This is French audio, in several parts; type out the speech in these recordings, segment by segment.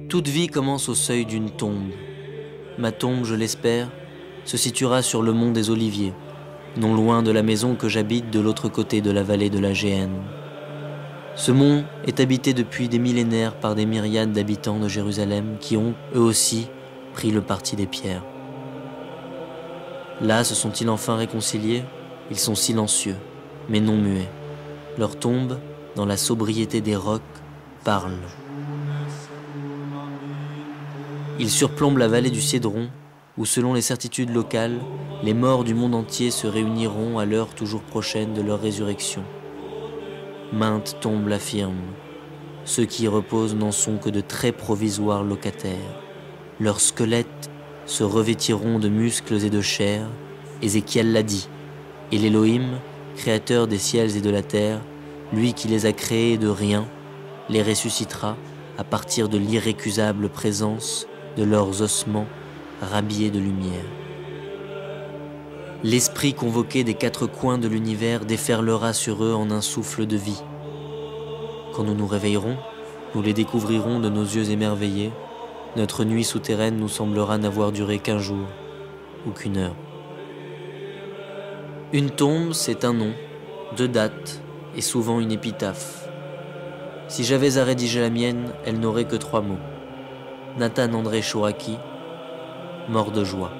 Toute vie commence au seuil d'une tombe. Ma tombe, je l'espère, se situera sur le mont des Oliviers, non loin de la maison que j'habite de l'autre côté de la vallée de la Géhenne. Ce mont est habité depuis des millénaires par des myriades d'habitants de Jérusalem qui ont, eux aussi, pris le parti des pierres. Là, se sont-ils enfin réconciliés? Ils sont silencieux, mais non muets. Leur tombe, dans la sobriété des rocs, parle. Ils surplombent la vallée du Cédron, où selon les certitudes locales, les morts du monde entier se réuniront à l'heure toujours prochaine de leur résurrection. Maintes tombes l'affirment. Ceux qui y reposent n'en sont que de très provisoires locataires. Leurs squelettes se revêtiront de muscles et de chair. Ézéchiel l'a dit. Et l'Élohim, créateur des ciels et de la terre, lui qui les a créés de rien, les ressuscitera à partir de l'irrécusable présence de leurs ossements rhabillés de lumière. L'esprit convoqué des quatre coins de l'univers déferlera sur eux en un souffle de vie. Quand nous nous réveillerons, nous les découvrirons de nos yeux émerveillés. Notre nuit souterraine nous semblera n'avoir duré qu'un jour ou qu'une heure. Une tombe, c'est un nom, deux dates et souvent une épitaphe. Si j'avais à rédiger la mienne, elle n'aurait que 3 mots. Nathan André Chouraki, mort de joie.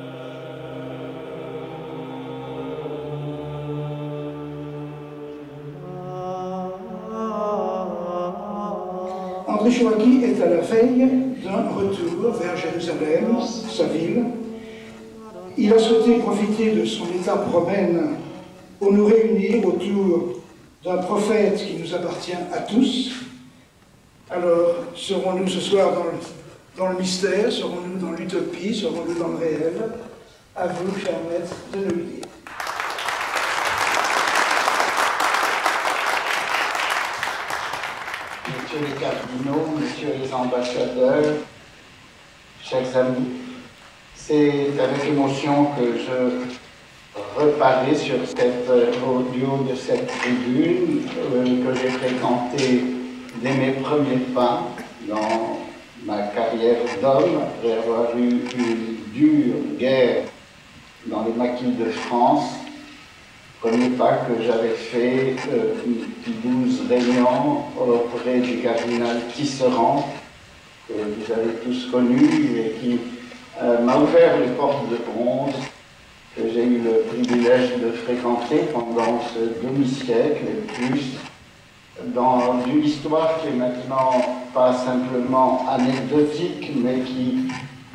André Chouraki est à la veille d'un retour vers Jérusalem, sa ville. Il a souhaité profiter de son étape romaine pour nous réunir autour d'un prophète qui nous appartient à tous. Alors, serons-nous ce soir dans le mystère, serons-nous dans l'utopie, serons-nous dans le réel? À vous, cher maître, de nous le dire. Messieurs les cardinaux, messieurs les ambassadeurs, chers amis, c'est avec émotion que je reparais sur cet audio de cette tribune que j'ai fréquentée dès mes premiers pas dans ma carrière d'homme, après avoir eu une dure guerre dans les maquis de France. Premier pas que j'avais fait, Toulouse Réunion, auprès du cardinal Tisserand, que vous avez tous connu et qui m'a ouvert les portes de bronze, que j'ai eu le privilège de fréquenter pendant ce demi-siècle et plus, dans une histoire qui est maintenant pas simplement anecdotique, mais qui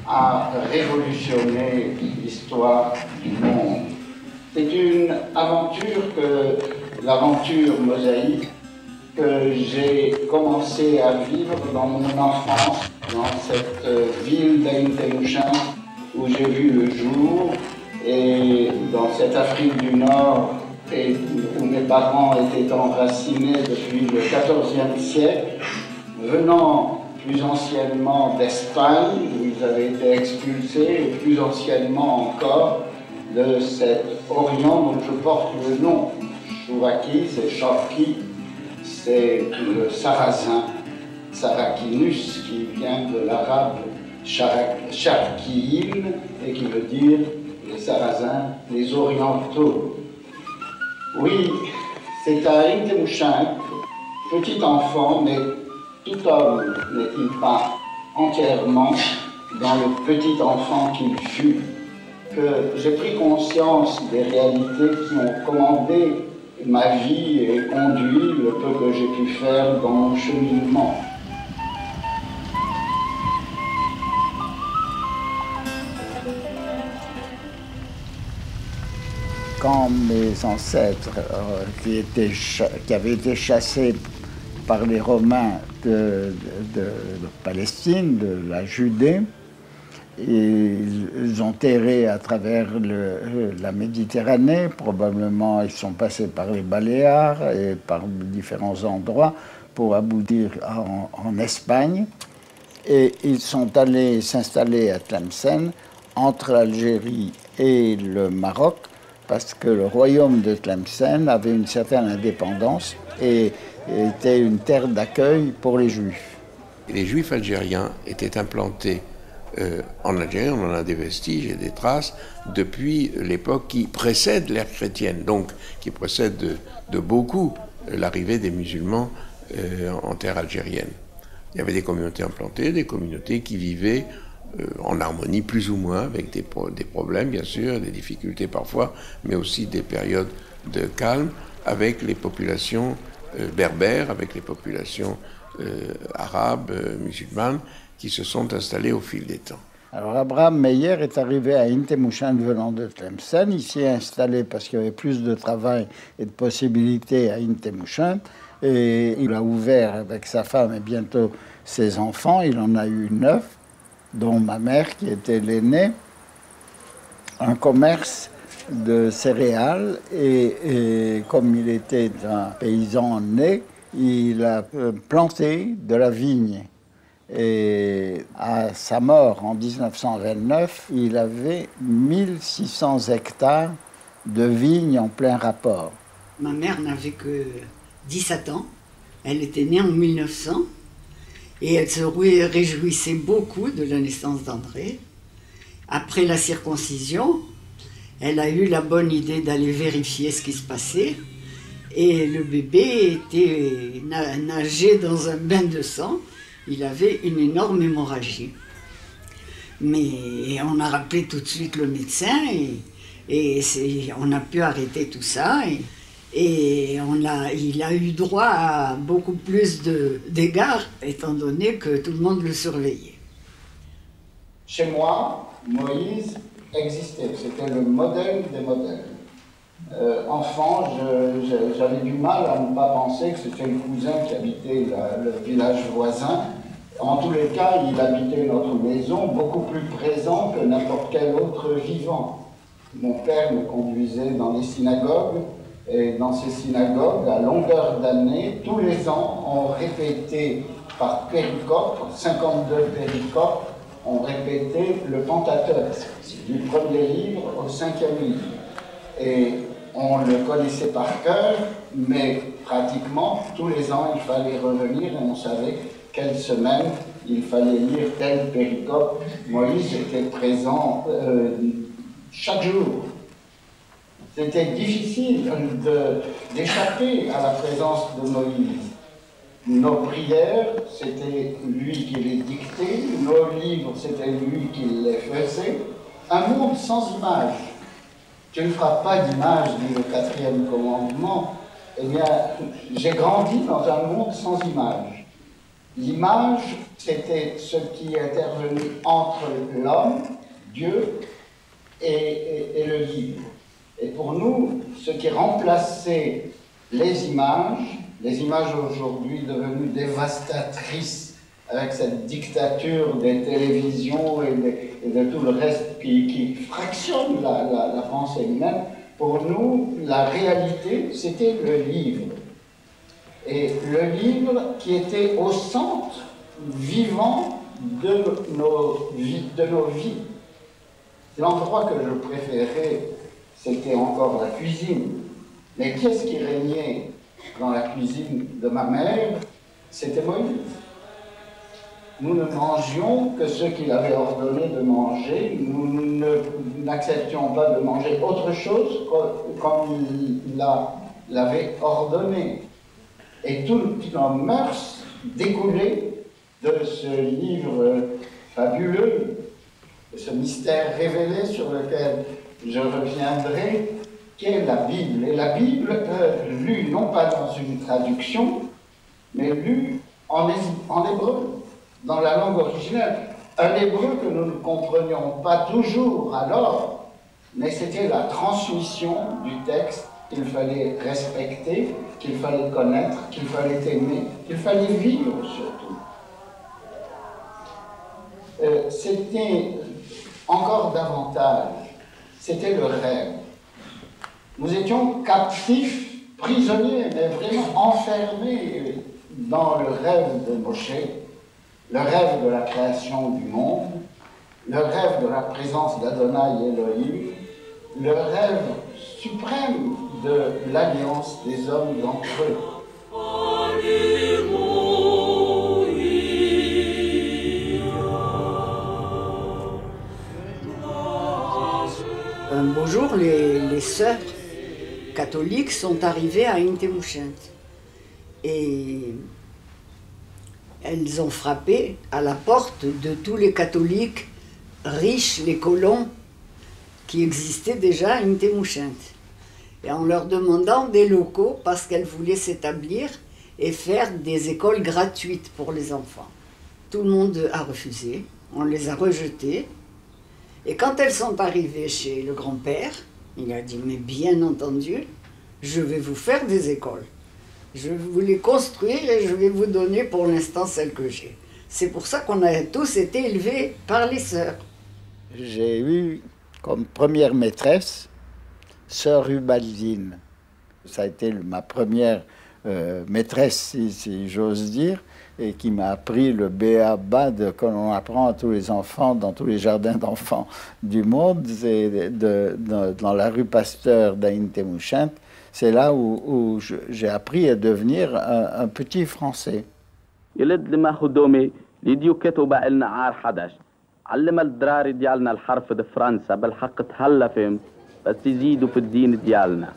a révolutionné l'histoire du monde. C'est une aventure l'aventure mosaïque, que j'ai commencé à vivre dans mon enfance, dans cette ville d'Aïn Témouchin où j'ai vu le jour, et dans cette Afrique du Nord et où mes parents étaient enracinés depuis le XIVe siècle, venant plus anciennement d'Espagne, où ils avaient été expulsés, et plus anciennement encore de cet Orient dont je porte le nom. Chouraki, c'est Chorki, c'est le sarrasin, Sarakinus, qui vient de l'arabe Sharkiyin, et qui veut dire les sarrasins, les orientaux. Oui, c'est à Aïn Témouchin, petit enfant, mais tout homme n'est-il pas entièrement dans le petit enfant qu'il fut, que j'ai pris conscience des réalités qui ont commandé ma vie et conduit le peu que j'ai pu faire dans mon cheminement. Quand mes ancêtres, qui avaient été chassés par les Romains de Palestine, de la Judée, ils ont erré à travers la Méditerranée, probablement ils sont passés par les Baléares et par différents endroits pour aboutir en Espagne. Et ils sont allés s'installer à Tlemcen, entre l'Algérie et le Maroc, parce que le royaume de Tlemcen avait une certaine indépendance et était une terre d'accueil pour les Juifs. Les Juifs algériens étaient implantés en Algérie, on en a des vestiges et des traces depuis l'époque qui précède l'ère chrétienne, donc qui précède de beaucoup l'arrivée des musulmans en terre algérienne. Il y avait des communautés implantées, des communautés qui vivaient en harmonie plus ou moins, avec des problèmes bien sûr, des difficultés parfois, mais aussi des périodes de calme avec les populations berbères, avec les populations arabes, musulmanes, qui se sont installées au fil des temps. Alors Abraham Meyer est arrivé à Intemouchan venant de Tlemcen. Il s'y est installé parce qu'il y avait plus de travail et de possibilités à Intemouchan. Et il a ouvert avec sa femme et bientôt ses enfants. Il en a eu 9, dont ma mère qui était l'aînée, un commerce de céréales. Et comme il était un paysan né, il a planté de la vigne. Et à sa mort en 1929, il avait 1600 hectares de vignes en plein rapport. Ma mère n'avait que 17 ans. Elle était née en 1900 et elle se réjouissait beaucoup de la naissance d'André. Après la circoncision, elle a eu la bonne idée d'aller vérifier ce qui se passait. Et le bébé était nagé dans un bain de sang. Il avait une énorme hémorragie. Mais on a rappelé tout de suite le médecin et on a pu arrêter tout ça. Et il a eu droit à beaucoup plus d'égards, étant donné que tout le monde le surveillait. Chez moi, Moïse existait. C'était le modèle des modèles. Enfant, j'avais du mal à ne pas penser que c'était le cousin qui habitait le village voisin. En tous les cas, il habitait notre maison, beaucoup plus présent que n'importe quel autre vivant. Mon père me conduisait dans les synagogues, et dans ces synagogues, à longueur d'année, tous les ans, on répétait par péricope, 52 péricopes, on répétait le Pentateuque, du premier livre au 5e livre. Et on le connaissait par cœur, mais pratiquement tous les ans, il fallait revenir et on savait quelle semaine il fallait lire tel péricope. Moïse était présent chaque jour. C'était difficile d'échapper à la présence de Moïse. Nos prières, c'était lui qui les dictait, nos livres, c'était lui qui les faisait. Un monde sans image. Tu ne feras pas d'image, dit le 4e commandement. Eh bien, j'ai grandi dans un monde sans image. L'image, c'était ce qui est intervenu entre l'homme, Dieu, et le livre. Et pour nous, ce qui remplaçait les images aujourd'hui devenues dévastatrices, avec cette dictature des télévisions et de tout le reste qui fractionne la pensée humaine, pour nous, la réalité, c'était le livre. Et le livre qui était au centre vivant de nos vies. L'endroit que je préférais, c'était encore la cuisine. Mais qu'est-ce qui régnait dans la cuisine de ma mère? C'était Moïse. Nous ne mangions que ce qu'il avait ordonné de manger. Nous n'acceptions pas de manger autre chose comme il l'avait ordonné. Et toutes nos mœurs découlaient de ce livre fabuleux, de ce mystère révélé sur lequel je reviendrai, qu'est la Bible. Et la Bible, lue non pas dans une traduction, mais lue en hébreu, dans la langue originelle. Un hébreu que nous ne comprenions pas toujours alors, mais c'était la transmission du texte qu'il fallait respecter, qu'il fallait connaître, qu'il fallait aimer, qu'il fallait vivre surtout. C'était encore davantage, c'était le rêve. Nous étions captifs, prisonniers, mais vraiment enfermés dans le rêve de Moshe, le rêve de la création du monde, le rêve de la présence d'Adonai Elohim, le rêve suprême de l'alliance des hommes entre eux. catholiques sont arrivées à Intémouchent. Et elles ont frappé à la porte de tous les catholiques riches, les colons, qui existaient déjà à Intémouchent. Et en leur demandant des locaux parce qu'elles voulaient s'établir et faire des écoles gratuites pour les enfants. Tout le monde a refusé, on les a rejetées. Et quand elles sont arrivées chez le grand-père, il a dit « Mais bien entendu, je vais vous faire des écoles. Je vais vous les construire et je vais vous donner pour l'instant celles que j'ai. » C'est pour ça qu'on a tous été élevés par les sœurs. J'ai eu comme première maîtresse Sœur Ubaldine. Ça a été ma première maîtresse, si j'ose dire, et qui m'a appris le b.a.-ba que l'on apprend à tous les enfants dans tous les jardins d'enfants du monde. Dans la rue Pasteur d'Intémouchent, c'est là où j'ai appris à devenir un petit français. علم الدراري ديالنا الحرف فرنسا بالحق تهلا فهم بس يزيدوا في الدين ديالنا.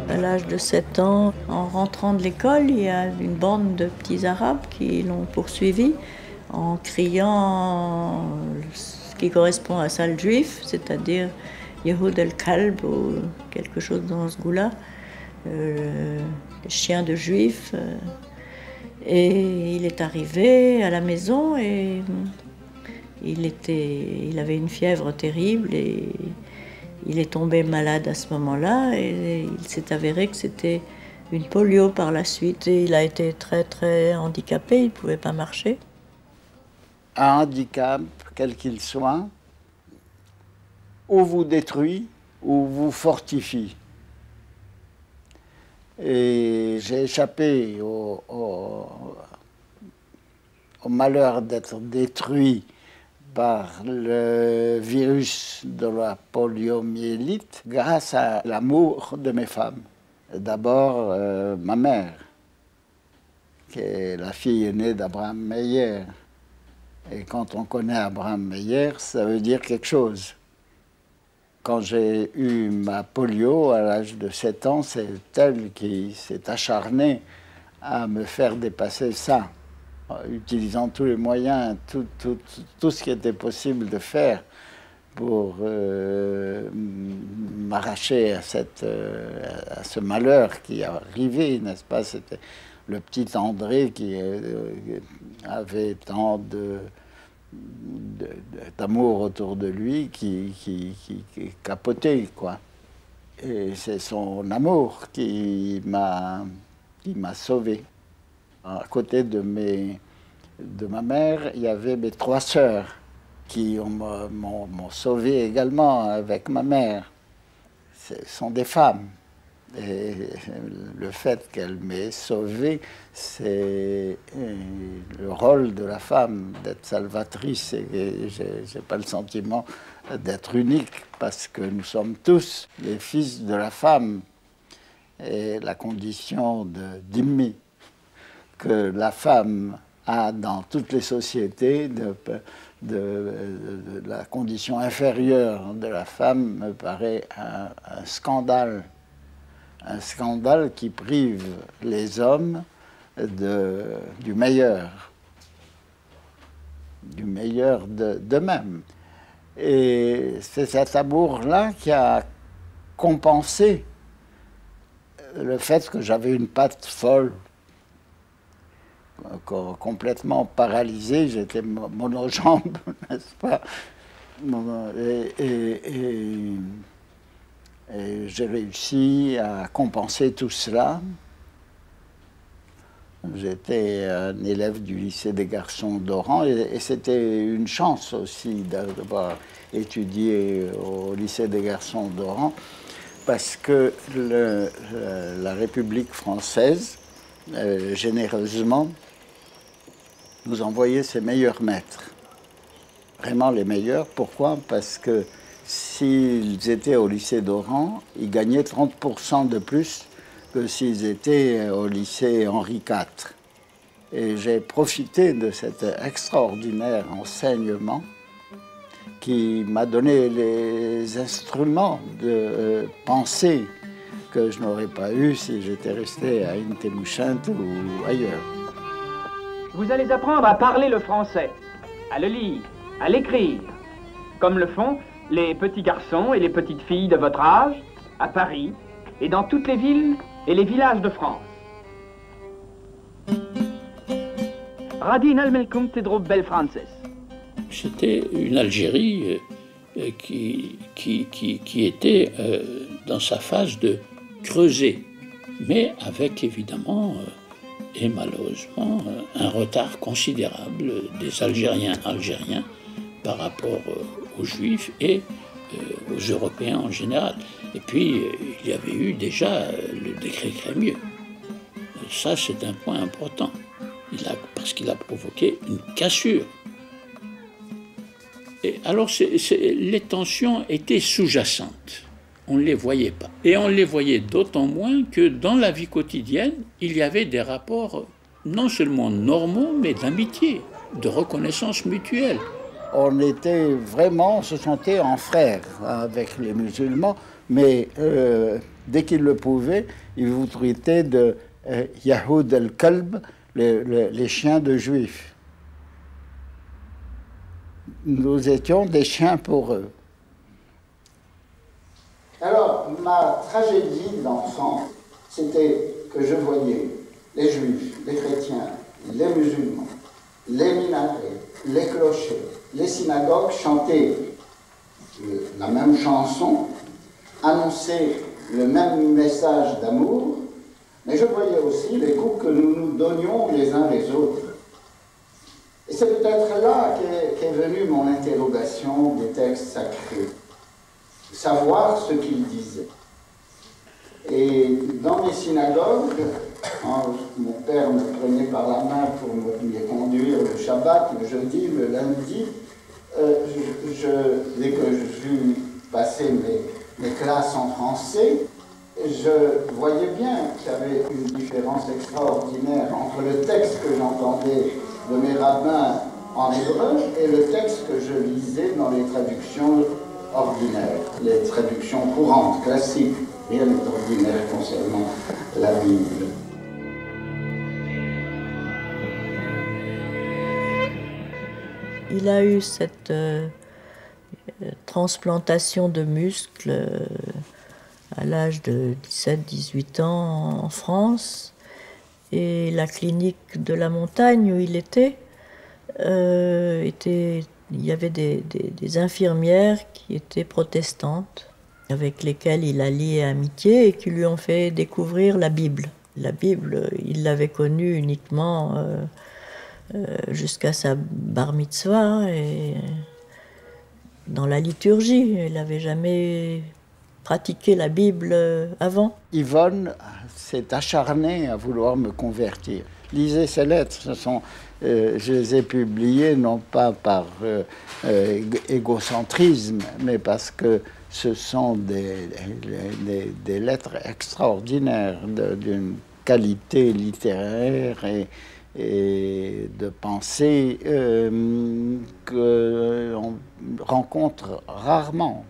À l'âge de 7 ans, en rentrant de l'école, il y a une bande de petits arabes qui l'ont poursuivi en criant ce qui correspond à sale juif, c'est-à-dire Yehoud el-Kalb ou quelque chose dans ce goût-là, les chiens de juifs. Et il est arrivé à la maison et il avait une fièvre terrible et il est tombé malade à ce moment-là et il s'est avéré que c'était une polio par la suite et il a été très très handicapé, il ne pouvait pas marcher. Un handicap, quel qu'il soit, ou vous détruit ou vous fortifie. Et j'ai échappé au malheur d'être détruit par le virus de la poliomyélite grâce à l'amour de mes femmes. D'abord, ma mère, qui est la fille aînée d'Abraham Meyer. Et quand on connaît Abraham Meyer, ça veut dire quelque chose. Quand j'ai eu ma polio à l'âge de 7 ans, c'est elle qui s'est acharnée à me faire dépasser ça, utilisant tous les moyens, tout ce qui était possible de faire pour m'arracher à ce malheur qui est arrivé, n'est-ce pas? C'était le petit André qui avait tant d'amour autour de lui qui capotait, quoi. Et c'est son amour qui m'a sauvé. À côté de ma mère, il y avait mes 3 sœurs qui m'ont sauvé également avec ma mère. Ce sont des femmes. Et le fait qu'elle m'ait sauvé, c'est le rôle de la femme, d'être salvatrice. Et je n'ai pas le sentiment d'être unique, parce que nous sommes tous les fils de la femme. Et la condition d'immi que la femme a dans toutes les sociétés, la condition inférieure de la femme, me paraît un scandale. Un scandale qui prive les hommes du meilleur d'eux-mêmes. Et c'est cet amour-là qui a compensé le fait que j'avais une patte folle, complètement paralysée, j'étais monojambe, n'est-ce pas? Et j'ai réussi à compenser tout cela. J'étais un élève du lycée des garçons d'Oran et c'était une chance aussi d'avoir étudié au lycée des garçons d'Oran parce que la République française, généreusement, nous envoyait ses meilleurs maîtres. Vraiment les meilleurs. Pourquoi? Parce que s'ils étaient au lycée d'Oran, ils gagnaient 30% de plus que s'ils étaient au lycée Henri IV. Et j'ai profité de cet extraordinaire enseignement qui m'a donné les instruments de pensée que je n'aurais pas eu si j'étais resté à Intemouchant ou ailleurs. Vous allez apprendre à parler le français, à le lire, à l'écrire, comme le font les petits garçons et les petites filles de votre âge, à Paris et dans toutes les villes et les villages de France. Radin Melkum Tedro Bel Frances. C'était une Algérie qui était dans sa phase de creuser, mais avec évidemment et malheureusement un retard considérable des Algériens par rapport aux Juifs et aux Européens en général. Et puis il y avait eu déjà le décret Crémieux. Ça, c'est un point important, parce qu'il a provoqué une cassure. Et alors les tensions étaient sous-jacentes. On ne les voyait pas. Et on les voyait d'autant moins que dans la vie quotidienne, il y avait des rapports non seulement normaux, mais d'amitié, de reconnaissance mutuelle. On se sentait en frères avec les musulmans, mais dès qu'ils le pouvaient, ils vous traitaient de Yahoud al-Kalb, les chiens de juifs. Nous étions des chiens pour eux. Alors, ma tragédie d'enfant, c'était que je voyais les juifs, les chrétiens, les musulmans, les minarets, les clochers, les synagogues chanter la même chanson, annoncer le même message d'amour, mais je voyais aussi les coups que nous nous donnions les uns les autres. Et c'est peut-être là qu'est venue mon interrogation des textes sacrés. Savoir ce qu'ils disaient. Et dans les synagogues, quand mon père me prenait par la main pour me conduire le Shabbat, le jeudi, le lundi, dès que je fus passer mes classes en français, je voyais bien qu'il y avait une différence extraordinaire entre le texte que j'entendais de mes rabbins en hébreu et le texte que je lisais dans les traductions ordinaires, les traductions courantes, classiques, rien d'ordinaire concernant la Bible. Il a eu cette transplantation de muscles à l'âge de 17-18 ans en France, et la clinique de la montagne où il était, il y avait des infirmières qui étaient protestantes, avec lesquelles il a lié amitié et qui lui ont fait découvrir la Bible. La Bible, il l'avait connue uniquement jusqu'à sa bar mitzvah et dans la liturgie. Il n'avait jamais pratiqué la Bible avant. Yvonne s'est acharnée à vouloir me convertir. Lisez ses lettres, je les ai publiées non pas par égocentrisme, mais parce que ce sont des lettres extraordinaires d'une qualité littéraire et de pensée qu'on rencontre rarement.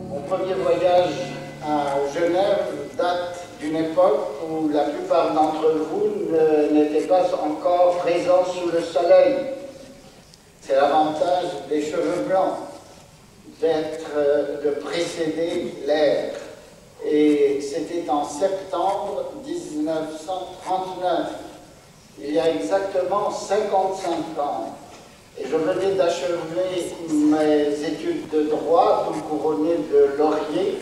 Mon premier voyage à Genève date d'une époque où la plupart d'entre vous n'étaient pas encore présents sous le soleil. C'est l'avantage des cheveux blancs, de précéder l'ère. Et c'était en septembre 1939, il y a exactement 55 ans. Et je venais d'achever mes études de droit, tout couronné de laurier.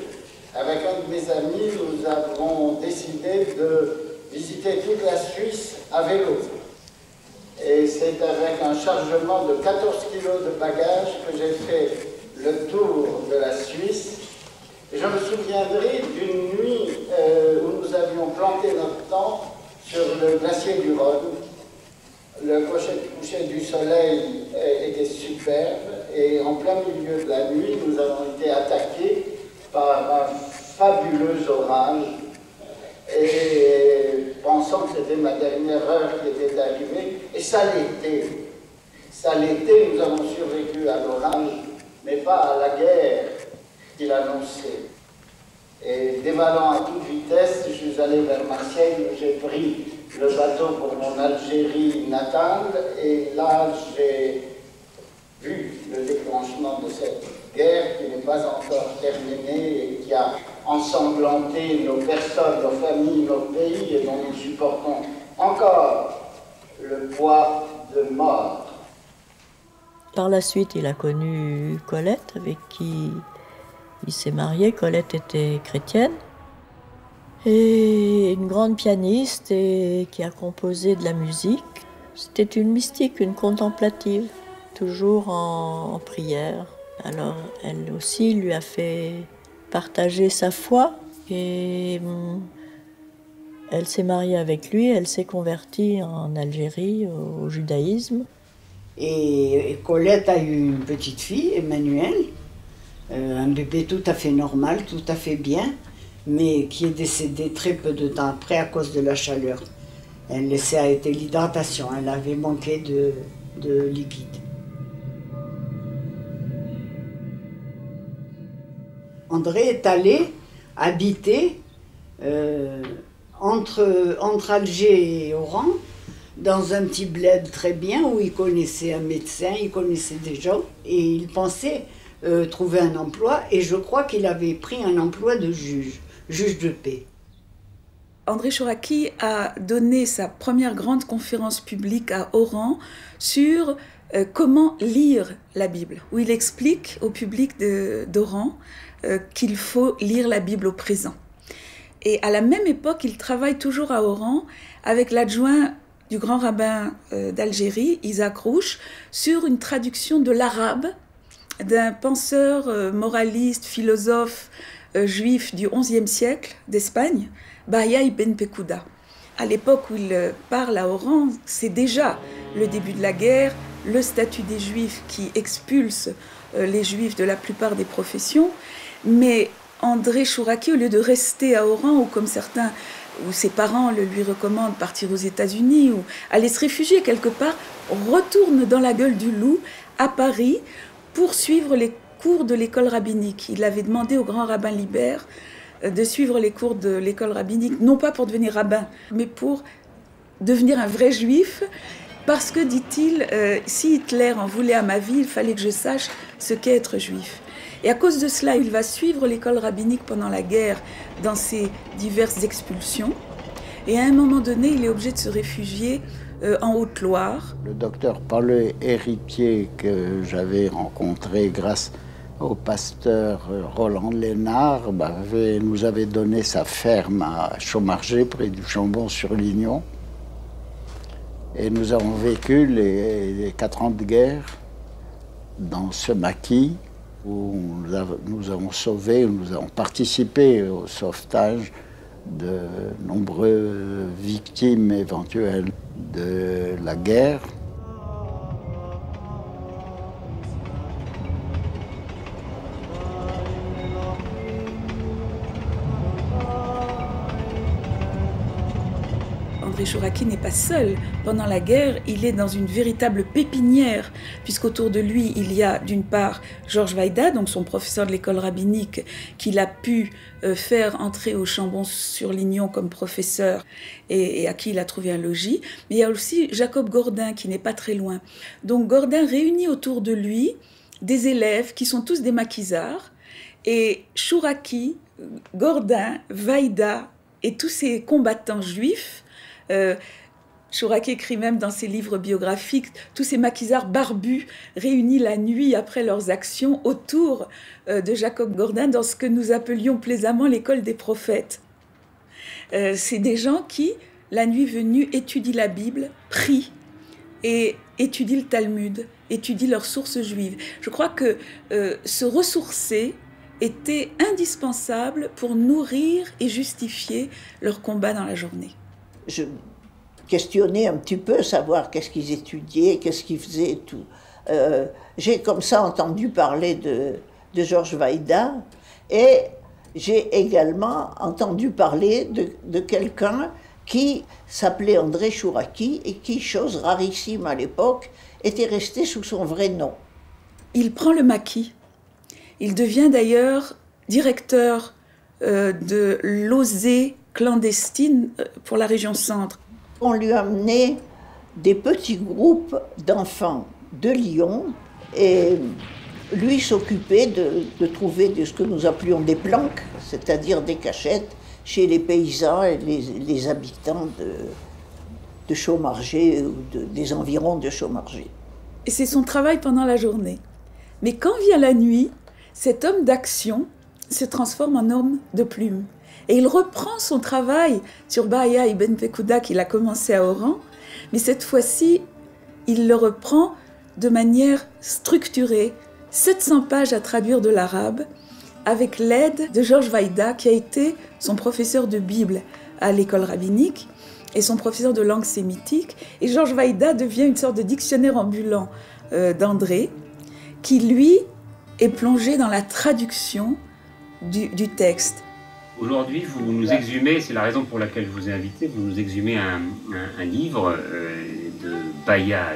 Avec un de mes amis, nous avons décidé de visiter toute la Suisse à vélo. Et c'est avec un chargement de 14 kilos de bagages que j'ai fait le tour de la Suisse. Et je me souviendrai d'une nuit où nous avions planté notre tente sur le glacier du Rhône. Le coucher du soleil était superbe et en plein milieu de la nuit, nous avons été attaqués par un fabuleux orage. Et pensant que c'était ma dernière heure qui était arrivée, et ça l'était. Ça l'était, nous avons survécu à l'orage, mais pas à la guerre qu'il annonçait. Et dévalant à toute vitesse, je suis allé vers Marseille, où j'ai pris le bateau pour mon Algérie natale, et là j'ai vu le déclenchement de cette guerre qui n'est pas encore terminée et qui a ensanglanté nos personnes, nos familles, nos pays, et dont nous supportons encore le poids de mort. Par la suite, il a connu Colette, avec qui il s'est marié. Colette était chrétienne et une grande pianiste et qui a composé de la musique. C'était une mystique, une contemplative, toujours en prière. Alors elle aussi lui a fait partager sa foi et elle s'est mariée avec lui, elle s'est convertie en Algérie au judaïsme. Et Colette a eu une petite fille, Emmanuelle, un bébé tout à fait normal, tout à fait bien, mais qui est décédée très peu de temps après à cause de la chaleur. Ça a été l'hydratation, elle avait manqué de liquide. André est allé habiter entre Alger et Oran, dans un petit bled très bien où il connaissait un médecin, il connaissait des gens et il pensait trouver un emploi, et je crois qu'il avait pris un emploi de juge de paix. André Chouraki a donné sa première grande conférence publique à Oran sur comment lire la Bible, où il explique au public d'Oran qu'il faut lire la Bible au présent. Et à la même époque, il travaille toujours à Oran avec l'adjoint du grand rabbin d'Algérie, Isaac Rouch, sur une traduction de l'arabe d'un penseur moraliste, philosophe juif du XIe siècle d'Espagne, Bahia ibn Pekouda. À l'époque où il parle à Oran, c'est déjà le début de la guerre, le statut des Juifs qui expulse les Juifs de la plupart des professions, mais André Chouraki, au lieu de rester à Oran, ou comme certains, où ses parents lui recommandent partir aux États-Unis ou aller se réfugier quelque part, retourne dans la gueule du loup à Paris pour suivre les cours de l'école rabbinique. Il avait demandé au grand rabbin Libert de suivre les cours de l'école rabbinique, non pas pour devenir rabbin, mais pour devenir un vrai juif, parce que, dit-il, si Hitler en voulait à ma vie, il fallait que je sache ce qu'est être juif. Et à cause de cela, il va suivre l'école rabbinique pendant la guerre dans ses diverses expulsions. Et à un moment donné, il est obligé de se réfugier en Haute-Loire. Le docteur Paul Héritier, que j'avais rencontré grâce au pasteur Roland Lénard, nous avait donné sa ferme à Chaumargé, près du Chambon-sur-Lignon. Et nous avons vécu les 4 ans de guerre dans ce maquis, où nous avons sauvé, nous avons participé au sauvetage de nombreuses victimes éventuelles de la guerre. André Chouraki n'est pas seul. Pendant la guerre, il est dans une véritable pépinière, puisqu'autour de lui, il y a d'une part Georges Weida, donc son professeur de l'école rabbinique, qu'il a pu faire entrer au Chambon-sur-Lignon comme professeur et à qui il a trouvé un logis. Mais il y a aussi Jacob Gordin, qui n'est pas très loin. Donc Gordin réunit autour de lui des élèves qui sont tous des maquisards, et Chouraki, Gordin, Weida et tous ces combattants juifs. Chouraki écrit même dans ses livres biographiques tous ces maquisards barbus réunis la nuit après leurs actions autour de Jacob Gordin dans ce que nous appelions plaisamment l'école des prophètes. C'est des gens qui, la nuit venue, étudient la Bible, prient et étudient le Talmud, étudient leurs sources juives. Je crois que se ressourcer était indispensable pour nourrir et justifier leur combat dans la journée. Je questionnais un petit peu, savoir qu'est-ce qu'ils étudiaient, qu'est-ce qu'ils faisaient et tout. J'ai comme ça entendu parler de Georges Weida, et j'ai également entendu parler de quelqu'un qui s'appelait André Chouraki et qui, chose rarissime à l'époque, était resté sous son vrai nom. Il prend le maquis. Il devient d'ailleurs directeur de l'OSE clandestine pour la région centre. On lui a amené des petits groupes d'enfants de Lyon et lui s'occupait de trouver ce que nous appelions des planques, c'est-à-dire des cachettes chez les paysans et les habitants de Chaumargé ou des environs de Chaumargé. Et c'est son travail pendant la journée. Mais quand vient la nuit, cet homme d'action se transforme en homme de plume. Et il reprend son travail sur Bahia Ibn Pekouda qu'il a commencé à Oran, mais cette fois-ci, il le reprend de manière structurée, 700 pages à traduire de l'arabe, avec l'aide de Georges Weida, qui a été son professeur de Bible à l'école rabbinique et son professeur de langue sémitique. Et Georges Weida devient une sorte de dictionnaire ambulant d'André, qui lui est plongé dans la traduction du texte. Aujourd'hui, vous nous exhumez, c'est la raison pour laquelle je vous ai invité, vous nous exhumez un livre de Bahia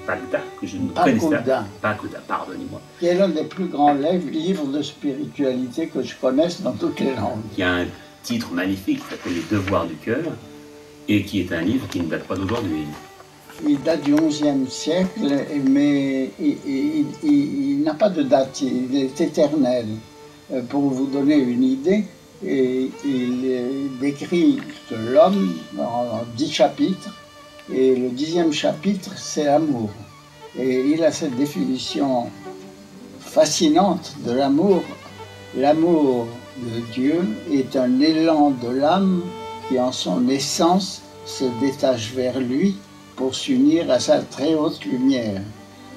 Pagda, que je ne connaissais pas. Pagda, pardonnez-moi. Qui est l'un des plus grands livres de spiritualité que je connaisse dans toutes les langues. Il y a un titre magnifique qui s'appelle Les Devoirs du cœur, et qui est un livre qui ne date pas d'aujourd'hui. Il date du XIe siècle, mais il n'a pas de date, il est éternel. Pour vous donner une idée, il décrit l'homme en 10 chapitres, et le 10e chapitre, c'est l'amour. Et il a cette définition fascinante de l'amour. L'amour de Dieu est un élan de l'âme qui, en son essence, se détache vers lui pour s'unir à sa très haute lumière.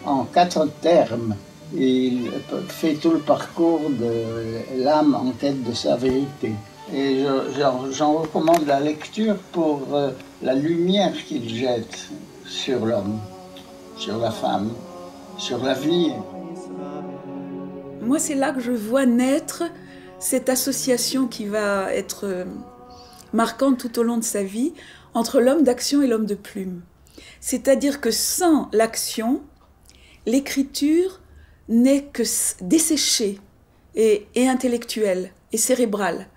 En 4 termes, il fait tout le parcours de l'âme en quête de sa vérité. Et j'en recommande la lecture pour la lumière qu'il jette sur l'homme, sur la femme, sur l'avenir. Moi, c'est là que je vois naître cette association qui va être marquante tout au long de sa vie entre l'homme d'action et l'homme de plume. C'est-à-dire que sans l'action, l'écriture n'est que desséchée et intellectuelle et cérébrale.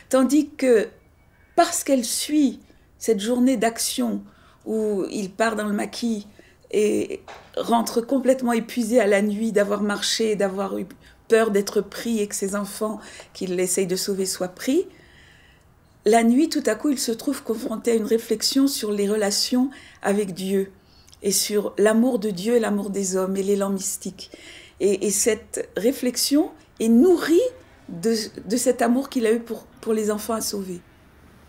Tandis que, parce qu'elle suit cette journée d'action où il part dans le maquis et rentre complètement épuisé à la nuit d'avoir marché, d'avoir eu peur d'être pris et que ses enfants qu'il essaye de sauver soient pris, la nuit, tout à coup, il se trouve confronté à une réflexion sur les relations avec Dieu et sur l'amour de Dieu et l'amour des hommes et l'élan mystique. Et cette réflexion est nourrie de cet amour qu'il a eu pour les enfants à sauver.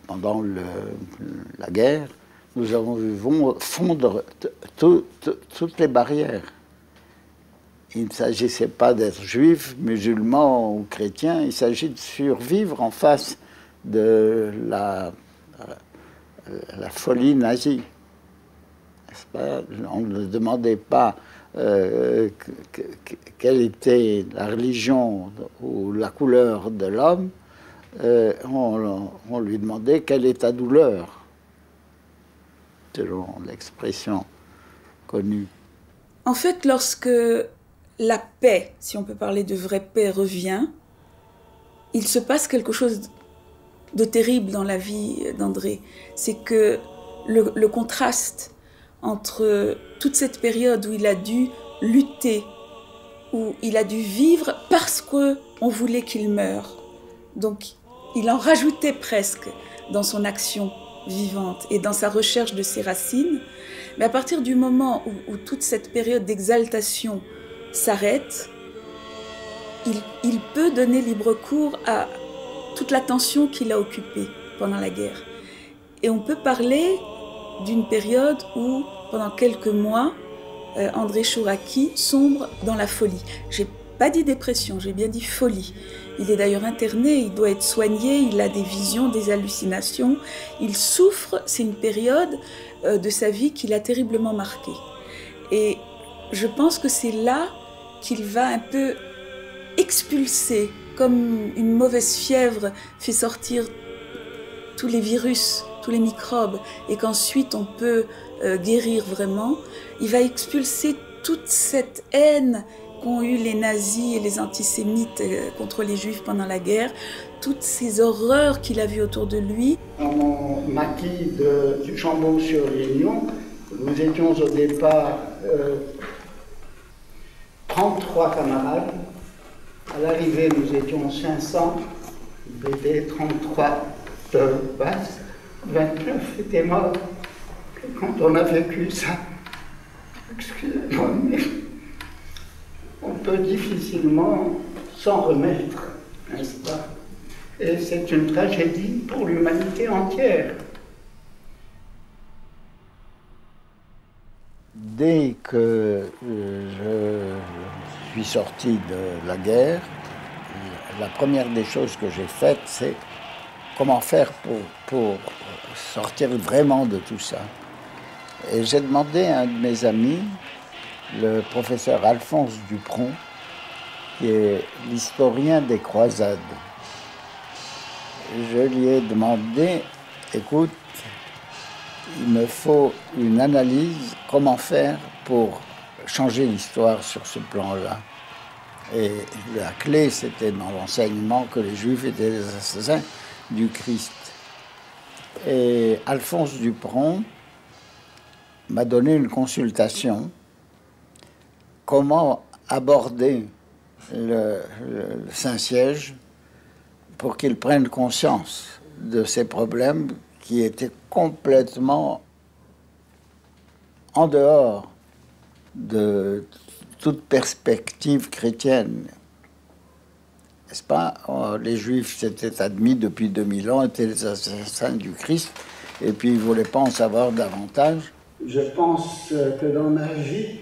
Pendant la guerre, nous avons vu fondre toutes les barrières. Il ne s'agissait pas d'être juif, musulman ou chrétien, il s'agit de survivre en face de la folie nazie. N'est-ce pas? On ne demandait pas quelle était la religion ou la couleur de l'homme, on lui demandait quelle est ta douleur, selon l'expression connue. En fait, lorsque la paix, si on peut parler de vraie paix, revient, il se passe quelque chose de terrible dans la vie d'André. C'est que le contraste entre toute cette période où il a dû lutter, où il a dû vivre parce qu'on voulait qu'il meure. Donc, il en rajoutait presque dans son action vivante et dans sa recherche de ses racines. Mais à partir du moment où toute cette période d'exaltation s'arrête, il peut donner libre cours à toute l'attention qu'il a occupée pendant la guerre. Et on peut parler d'une période où, pendant quelques mois, André Chouraki sombre dans la folie. J'ai pas dit dépression, j'ai bien dit folie. Il est d'ailleurs interné, il doit être soigné, il a des visions, des hallucinations. Il souffre, c'est une période de sa vie qui l'a terriblement marqué. Et je pense que c'est là qu'il va un peu expulser, comme une mauvaise fièvre fait sortir tous les virus, tous les microbes, et qu'ensuite on peut guérir vraiment. Il va expulser toute cette haine qu'ont eu les nazis et les antisémites contre les juifs pendant la guerre, toutes ces horreurs qu'il a vues autour de lui. Dans mon maquis du Chambon-sur-Lignon, nous étions au départ 33 camarades. À l'arrivée, nous étions 500. Il était 33 de base. 29 étaient morts. Quand on a vécu ça, excusez-moi, mais on peut difficilement s'en remettre, n'est-ce pas? Et c'est une tragédie pour l'humanité entière. Dès que je suis sorti de la guerre, la première des choses que j'ai faites, c'est comment faire pour sortir vraiment de tout ça. Et j'ai demandé à un de mes amis, le professeur Alphonse Dupron, qui est l'historien des croisades. Je lui ai demandé, écoute, il me faut une analyse, comment faire pour changer l'histoire sur ce plan-là. Et la clé, c'était dans l'enseignement que les Juifs étaient les assassins du Christ. Et Alphonse Dupron m'a donné une consultation, comment aborder le Saint-Siège pour qu'il prenne conscience de ces problèmes qui étaient complètement en dehors de toute perspective chrétienne. N'est-ce pas? Les Juifs s'étaient admis depuis 2000 ans, étaient les assassins du Christ, et puis ils ne voulaient pas en savoir davantage. Je pense que dans ma vie,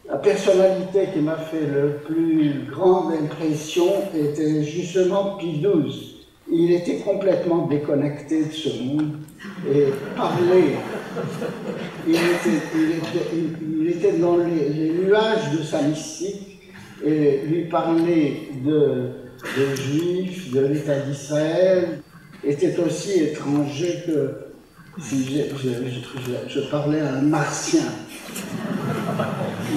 la personnalité qui m'a fait le plus grande impression était justement Pie XII. Il était complètement déconnecté de ce monde et parlait. Il était dans les nuages de sa mystique et lui parlait des Juifs, de l'État d'Israël. Était aussi étranger que si je parlais à un martien.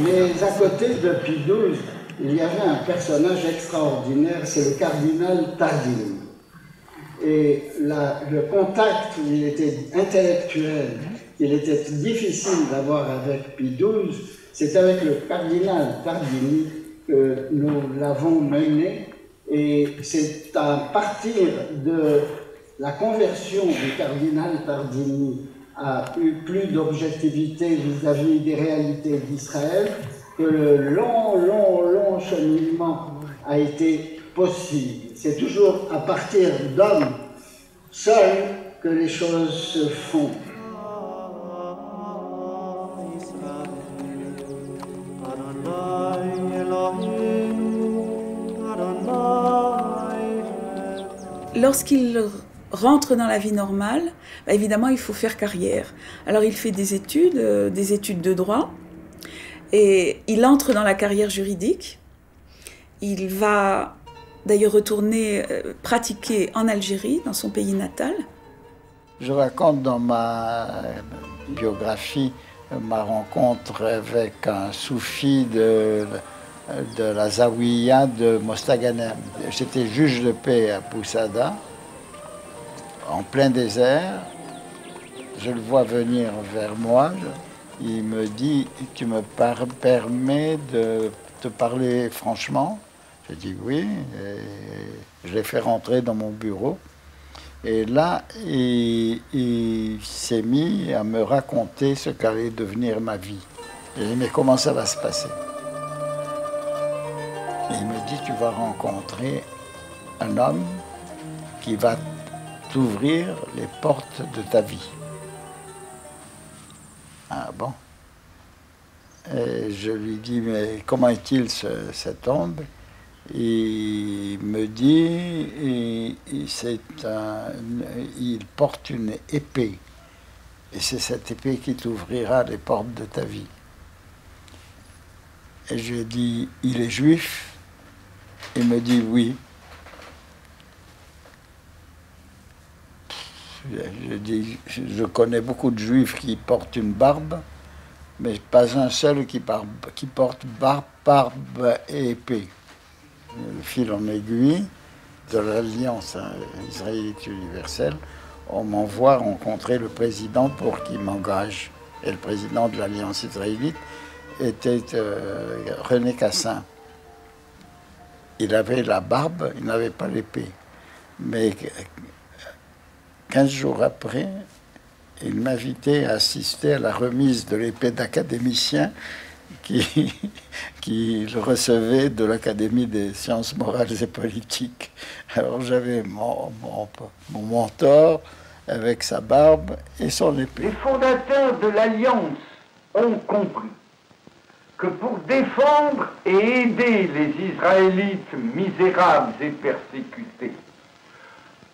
Mais à côté de Pie XII, il y avait un personnage extraordinaire, c'est le cardinal Tardini. Et le contact, il était intellectuel, il était difficile d'avoir avec Pie XII, c'est avec le cardinal Tardini que nous l'avons mené, et c'est à partir de la conversion du cardinal Tardini a eu plus d'objectivité vis-à-vis des réalités d'Israël, que le long cheminement a été possible. C'est toujours à partir d'hommes seuls que les choses se font. Lorsqu'il rentre dans la vie normale, bah évidemment, il faut faire carrière. Alors, il fait des études de droit, et il entre dans la carrière juridique. Il va d'ailleurs retourner pratiquer en Algérie, dans son pays natal. Je raconte dans ma biographie ma rencontre avec un soufi de la Zawiya de Mostaganem. J'étais juge de paix à Poussada, en plein désert. Je le vois venir vers moi. Il me dit, tu me permets de te parler franchement? Je dis oui. Et je l'ai fait rentrer dans mon bureau. Et là, il s'est mis à me raconter ce qu'allait devenir ma vie. J'ai dit, mais comment ça va se passer? Et il me dit, tu vas rencontrer un homme qui va t'ouvrir les portes de ta vie. Ah bon? Et je lui dis, mais comment est-il cet homme? Il me dit, il porte une épée. Et c'est cette épée qui t'ouvrira les portes de ta vie. Et j'ai dit, il est juif? Il me dit oui. Je dis, je connais beaucoup de juifs qui portent une barbe, mais pas un seul qui porte barbe et épée. Le fil en aiguille de l'Alliance israélite universelle, on m'envoie rencontrer le président pour qu'il m'engage. Et le président de l'Alliance israélite était René Cassin. Il avait la barbe, il n'avait pas l'épée. Mais 15 jours après, il m'invitait à assister à la remise de l'épée d'académicien qu'il recevait de l'Académie des sciences morales et politiques. Alors j'avais mon mentor avec sa barbe et son épée. Les fondateurs de l'Alliance ont compris que pour défendre et aider les Israélites misérables et persécutés,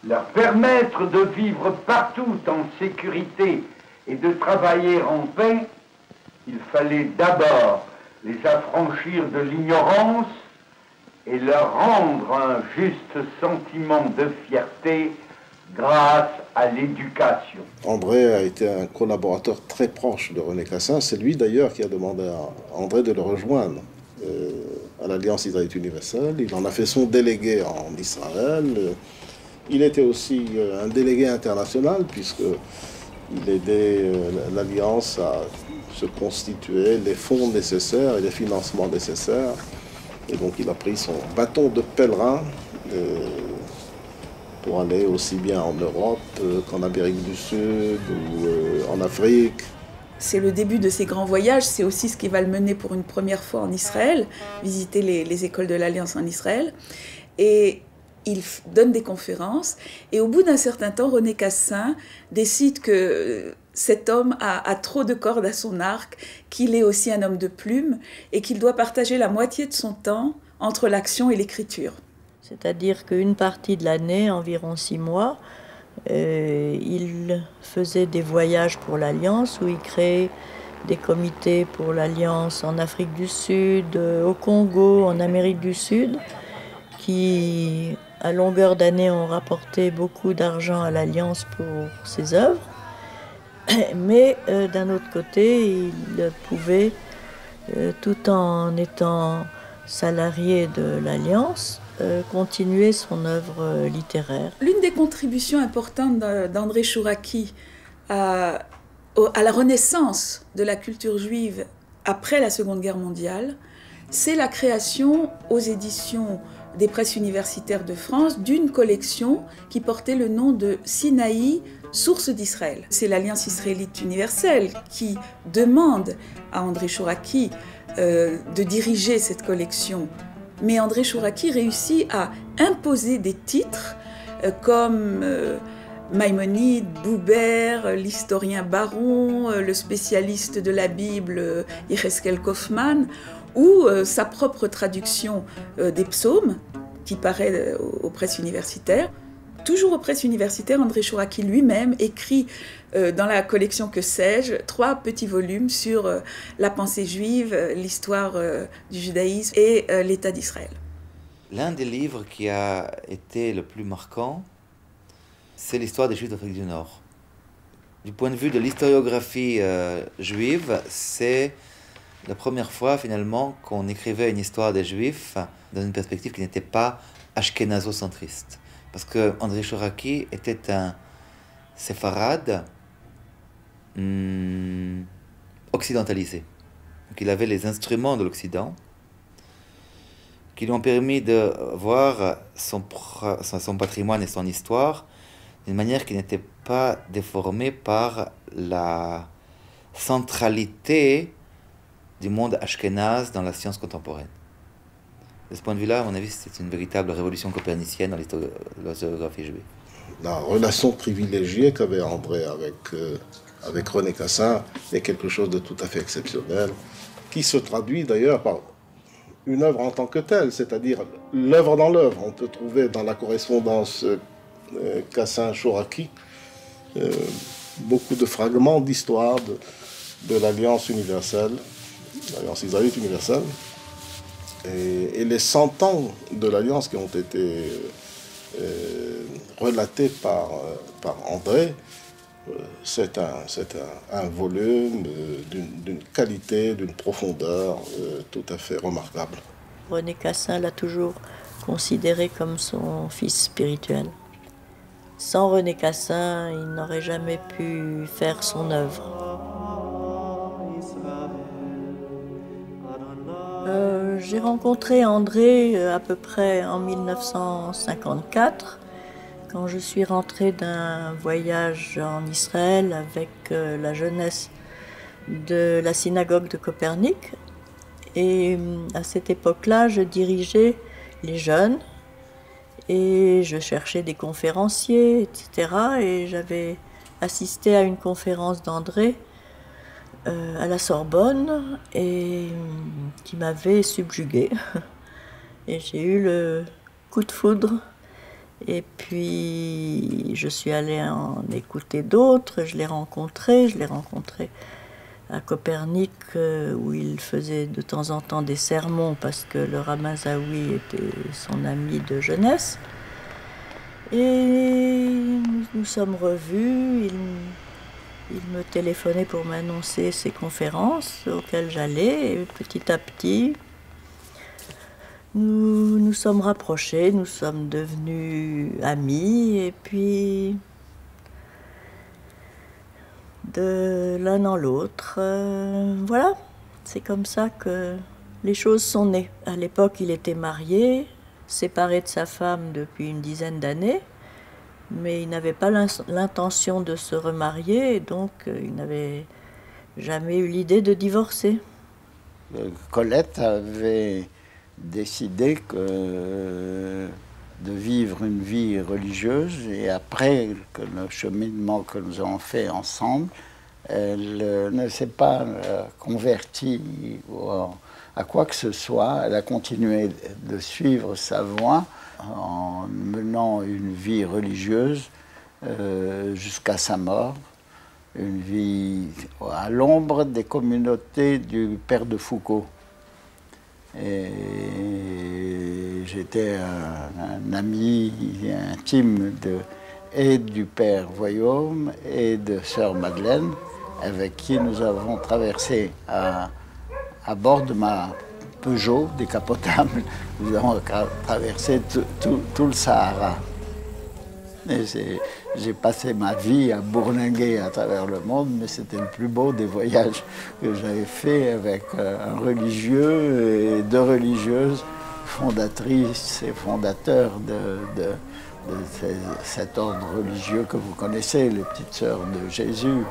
leur permettre de vivre partout en sécurité et de travailler en paix, il fallait d'abord les affranchir de l'ignorance et leur rendre un juste sentiment de fierté grâce à l'éducation. André a été un collaborateur très proche de René Cassin. C'est lui d'ailleurs qui a demandé à André de le rejoindre à l'Alliance israélite universelle. Il en a fait son délégué en Israël. Il était aussi un délégué international puisqu'il aidait l'Alliance à se constituer les fonds nécessaires et les financements nécessaires. Et donc il a pris son bâton de pèlerin pour aller aussi bien en Europe qu'en Amérique du Sud ou en Afrique. C'est le début de ses grands voyages, c'est aussi ce qui va le mener pour une première fois en Israël, visiter les écoles de l'Alliance en Israël. Et il donne des conférences. Et au bout d'un certain temps, René Cassin décide que cet homme a trop de cordes à son arc, qu'il est aussi un homme de plume et qu'il doit partager la moitié de son temps entre l'action et l'écriture. C'est-à-dire qu'une partie de l'année, environ 6 mois, il faisait des voyages pour l'Alliance où il créait des comités pour l'Alliance en Afrique du Sud, au Congo, en Amérique du Sud, qui, à longueur d'année, ont rapporté beaucoup d'argent à l'Alliance pour ses œuvres. Mais d'un autre côté, il pouvait, tout en étant salarié de l'Alliance, continuer son œuvre littéraire. L'une des contributions importantes d'André Chouraqui à la renaissance de la culture juive après la Seconde Guerre mondiale, c'est la création aux éditions des presses universitaires de France d'une collection qui portait le nom de Sinaï, source d'Israël. C'est l'Alliance israélite universelle qui demande à André Chouraqui de diriger cette collection. Mais André Chouraqui réussit à imposer des titres comme Maïmonide, Buber, l'historien Baron, le spécialiste de la Bible Yecheskel Kaufmann, ou sa propre traduction des psaumes qui paraît aux presses universitaires. Toujours aux presses universitaires, André Chouraqui lui-même écrit dans la collection Que sais-je 3 petits volumes sur la pensée juive, l'histoire du judaïsme et l'État d'Israël. L'un des livres qui a été le plus marquant, c'est l'histoire des Juifs d'Afrique du Nord. Du point de vue de l'historiographie juive, c'est la première fois finalement qu'on écrivait une histoire des Juifs dans une perspective qui n'était pas ashkénazo-centriste. Parce que André Chouraqui était un séfarade occidentalisé. Donc il avait les instruments de l'Occident qui lui ont permis de voir son patrimoine et son histoire d'une manière qui n'était pas déformée par la centralité du monde ashkénaze dans la science contemporaine. De ce point de vue-là, à mon avis, c'est une véritable révolution copernicienne dans l'historiographie juive. La relation privilégiée qu'avait André avec René Cassin est quelque chose de tout à fait exceptionnel, qui se traduit d'ailleurs par une œuvre en tant que telle, c'est-à-dire l'œuvre dans l'œuvre. On peut trouver dans la correspondance Cassin-Chouraqui beaucoup de fragments d'histoire de l'Alliance universelle, l'Alliance israélite universelle, Et les 100 ans de l'Alliance qui ont été relatés par André, c'est un volume d'une qualité, d'une profondeur tout à fait remarquable. René Cassin l'a toujours considéré comme son fils spirituel. Sans René Cassin, il n'aurait jamais pu faire son œuvre. J'ai rencontré André à peu près en 1954, quand je suis rentrée d'un voyage en Israël avec la jeunesse de la synagogue de Copernic. Et à cette époque-là, je dirigeais les jeunes et je cherchais des conférenciers, etc. Et j'avais assisté à une conférence d'André à la Sorbonne et qui m'avait subjuguée. Et j'ai eu le coup de foudre. Et puis je suis allée en écouter d'autres, je l'ai rencontré à Copernic où il faisait de temps en temps des sermons parce que le rabbin Zawi était son ami de jeunesse. Et nous sommes revus, il me téléphonait pour m'annoncer ses conférences auxquelles j'allais, et petit à petit, nous nous sommes rapprochés, nous sommes devenus amis, et puis de l'un en l'autre, voilà, c'est comme ça que les choses sont nées. À l'époque, il était marié, séparé de sa femme depuis une dizaine d'années, mais il n'avait pas l'intention de se remarier, et donc il n'avait jamais eu l'idée de divorcer. Colette avait décidé de vivre une vie religieuse, et après que le cheminement que nous avons fait ensemble, elle ne s'est pas convertie à quoi que ce soit. Elle a continué de suivre sa voie en menant une vie religieuse jusqu'à sa mort, une vie à l'ombre des communautés du père de Foucault. Et j'étais un ami intime et du père Voyaume et de sœur Madeleine, avec qui nous avons traversé à bord de ma Peugeot décapotable, nous avons traversé tout le Sahara. J'ai passé ma vie à bourlinguer à travers le monde, mais c'était le plus beau des voyages que j'avais fait avec un religieux et deux religieuses, fondatrices et fondateurs de cet ordre religieux que vous connaissez, les petites sœurs de Jésus.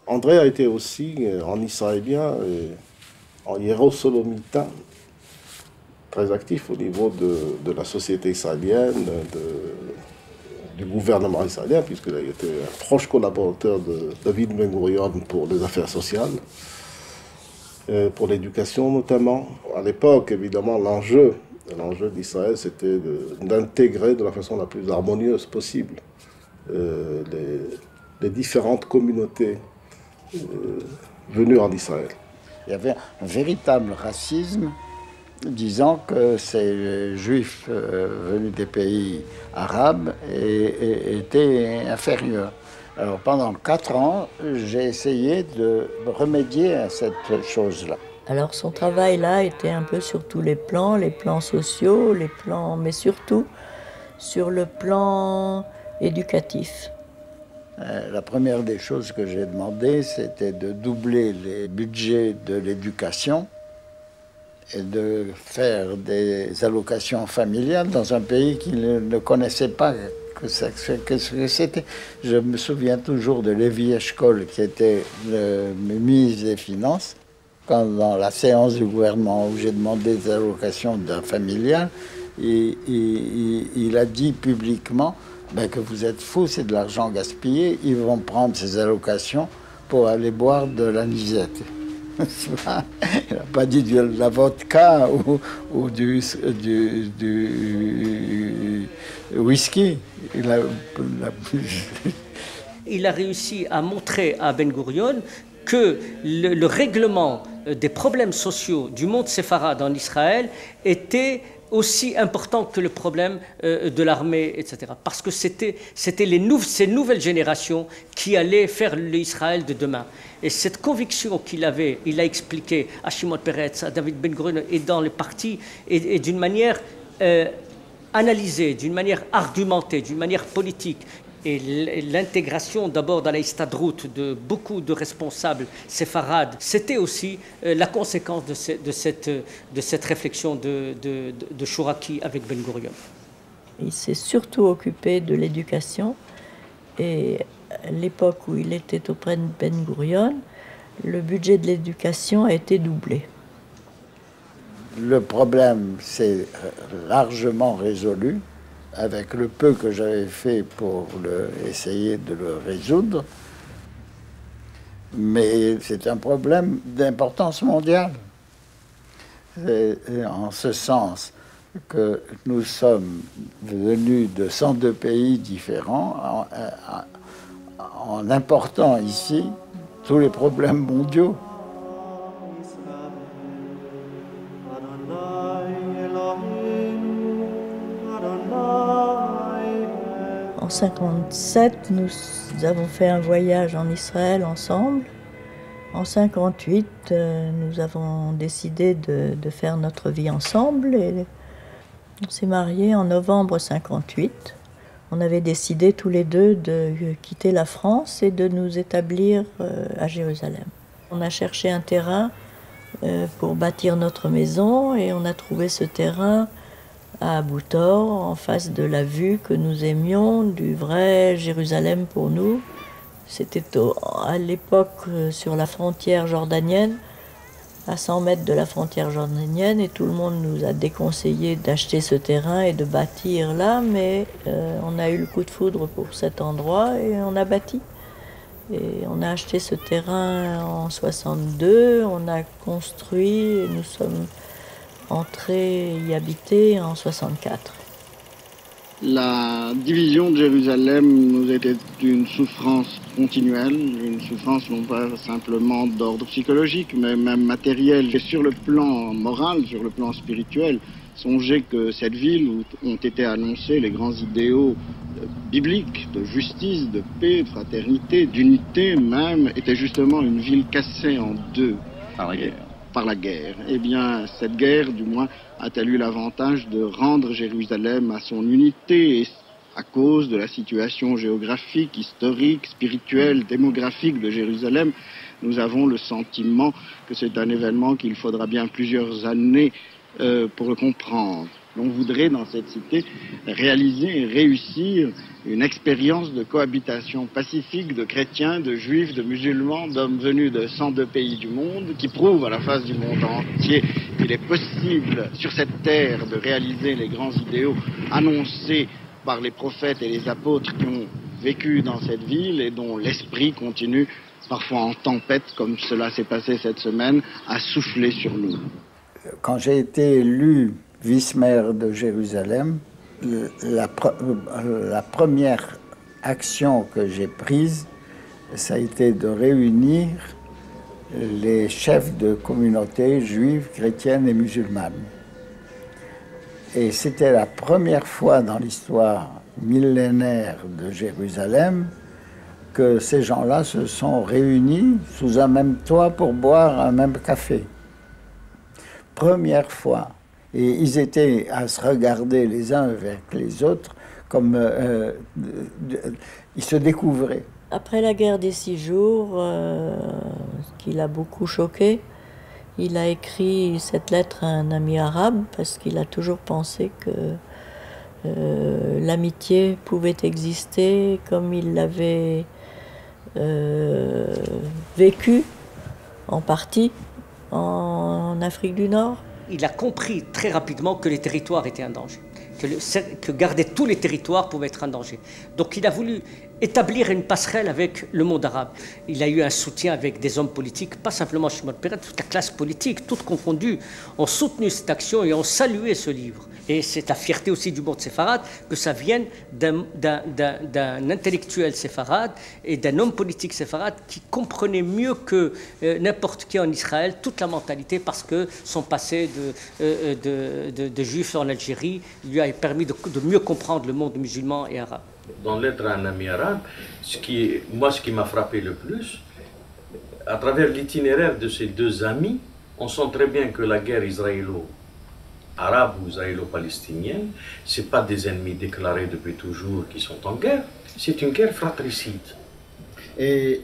André a été aussi en israélien et en hiérosolomitain très actif au niveau de la société israélienne, du gouvernement israélien, puisqu'il a été un proche collaborateur de David Ben Gurion pour les affaires sociales, pour l'éducation notamment. À l'époque, évidemment, l'enjeu d'Israël, c'était d'intégrer de la façon la plus harmonieuse possible les différentes communautés venues en Israël. Il y avait un véritable racisme disant que ces juifs venus des pays arabes étaient inférieurs. Alors pendant 4 ans, j'ai essayé de remédier à cette chose-là. Alors son travail là était un peu sur tous les plans sociaux, mais surtout sur le plan éducatif. La première des choses que j'ai demandé, c'était de doubler les budgets de l'éducation et de faire des allocations familiales dans un pays qui ne connaissait pas ce que c'était. Je me souviens toujours de Lévi Eshkol, qui était le ministre des Finances, quand dans la séance du gouvernement où j'ai demandé des allocations familiales, il a dit publiquement que vous êtes fous, c'est de l'argent gaspillé, ils vont prendre ces allocations pour aller boire de l'anisette. Il n'a pas dit de la vodka ou du whisky. Il a réussi à montrer à Ben Gurion que le règlement des problèmes sociaux du monde séfarade en Israël était aussi important que le problème de l'armée, etc. Parce que c'était ces nouvelles générations qui allaient faire l'Israël de demain. Et cette conviction qu'il avait, il l'a expliqué à Shimon Peretz, à David Ben Gurion et dans les partis, et d'une manière analysée, d'une manière argumentée, d'une manière politique. Et l'intégration d'abord dans la Histadrout de beaucoup de responsables séfarades, c'était aussi la conséquence de cette réflexion de Chouraki avec Ben Gurion. Il s'est surtout occupé de l'éducation et à l'époque où il était auprès de Ben Gurion, le budget de l'éducation a été doublé. Le problème s'est largement résolu avec le peu que j'avais fait pour essayer de le résoudre. Mais c'est un problème d'importance mondiale. En ce sens que nous sommes venus de 102 pays différents en important ici tous les problèmes mondiaux. En 1957, nous avons fait un voyage en Israël ensemble. En 1958, nous avons décidé de faire notre vie ensemble et on s'est mariés en novembre 1958. On avait décidé tous les deux de quitter la France et de nous établir à Jérusalem. On a cherché un terrain pour bâtir notre maison et on a trouvé ce terrain à Abou-Tor, en face de la vue que nous aimions du vrai Jérusalem pour nous. C'était à l'époque sur la frontière jordanienne, à 100 mètres de la frontière jordanienne, et tout le monde nous a déconseillé d'acheter ce terrain et de bâtir là, mais on a eu le coup de foudre pour cet endroit et on a bâti. Et on a acheté ce terrain en 1962, on a construit et nous sommes entrés y habiter en 1964. La division de Jérusalem nous était une souffrance continuelle, une souffrance non pas simplement d'ordre psychologique, mais même matériel. Et sur le plan moral, sur le plan spirituel, songez que cette ville où ont été annoncés les grands idéaux bibliques de justice, de paix, de fraternité, d'unité même, était justement une ville cassée en deux. Par la guerre. Eh bien, cette guerre, du moins, a-t-elle eu l'avantage de rendre Jérusalem à son unité, et à cause de la situation géographique, historique, spirituelle, démographique de Jérusalem, nous avons le sentiment que c'est un événement qu'il faudra bien plusieurs années pour le comprendre. On voudrait, dans cette cité, réaliser et réussir une expérience de cohabitation pacifique de chrétiens, de juifs, de musulmans, d'hommes venus de 102 pays du monde, qui prouve à la face du monde entier qu'il est possible, sur cette terre, de réaliser les grands idéaux annoncés par les prophètes et les apôtres qui ont vécu dans cette ville et dont l'esprit continue, parfois en tempête, comme cela s'est passé cette semaine, à souffler sur nous. Quand j'ai été élu vice-maire de Jérusalem, la première action que j'ai prise, ça a été de réunir les chefs de communautés juives, chrétiennes et musulmanes. Et c'était la première fois dans l'histoire millénaire de Jérusalem que ces gens-là se sont réunis sous un même toit pour boire un même café. Première fois. Et ils étaient à se regarder les uns avec les autres, comme ils se découvraient. Après la guerre des 6 jours, ce qui l'a beaucoup choqué, il a écrit cette lettre à un ami arabe parce qu'il a toujours pensé que l'amitié pouvait exister comme il l'avait vécu en partie en Afrique du Nord. Il a compris très rapidement que les territoires étaient un danger, que garder tous les territoires pouvait être un danger. Donc il a voulu établir une passerelle avec le monde arabe. Il a eu un soutien avec des hommes politiques, pas simplement Shimon Peres, toute la classe politique, toute confondue, ont soutenu cette action et ont salué ce livre. Et c'est la fierté aussi du monde séfarade que ça vienne d'un intellectuel séfarade et d'un homme politique séfarade qui comprenait mieux que n'importe qui en Israël toute la mentalité, parce que son passé de juif en Algérie lui a permis de mieux comprendre le monde musulman et arabe. Dans Lettre à un ami arabe, ce qui m'a frappé le plus, à travers l'itinéraire de ces deux amis, on sent très bien que la guerre israélo-arabe ou israélo-palestinienne, ce n'est pas des ennemis déclarés depuis toujours qui sont en guerre, c'est une guerre fratricide. Et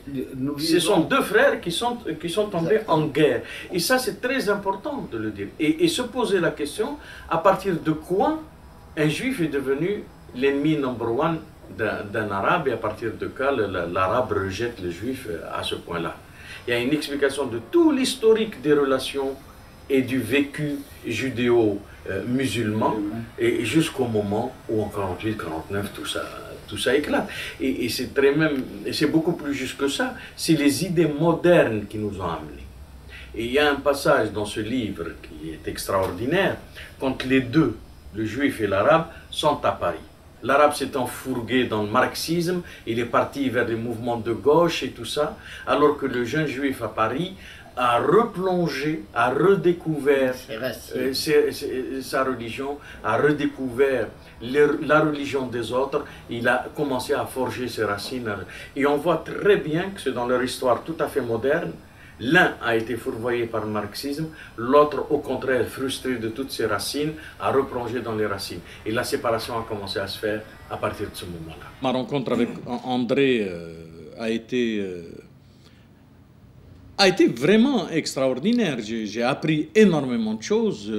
ce sont deux frères qui sont tombés en guerre. Et ça, c'est très important de le dire. Et se poser la question, à partir de quoi un juif est devenu l'ennemi number one d'un arabe, et à partir de quoi l'arabe rejette le juif à ce point-là. Il y a une explication de tout l'historique des relations et du vécu judéo-musulman, et jusqu'au moment où en 48-49 tout ça éclate. Et c'est beaucoup plus juste que ça. C'est les idées modernes qui nous ont amenés. Et il y a un passage dans ce livre qui est extraordinaire, quand les deux, le juif et l'arabe, sont à Paris. L'arabe s'est enfourgué dans le marxisme, il est parti vers les mouvements de gauche et tout ça, alors que le jeune juif à Paris a replongé, a redécouvert sa religion, a redécouvert la religion des autres, il a commencé à forger ses racines. Et on voit très bien que c'est dans leur histoire tout à fait moderne. L'un a été fourvoyé par le marxisme, l'autre, au contraire, frustré de toutes ses racines, a replongé dans les racines. Et la séparation a commencé à se faire à partir de ce moment-là. Ma rencontre avec André a été vraiment extraordinaire. J'ai appris énormément de choses.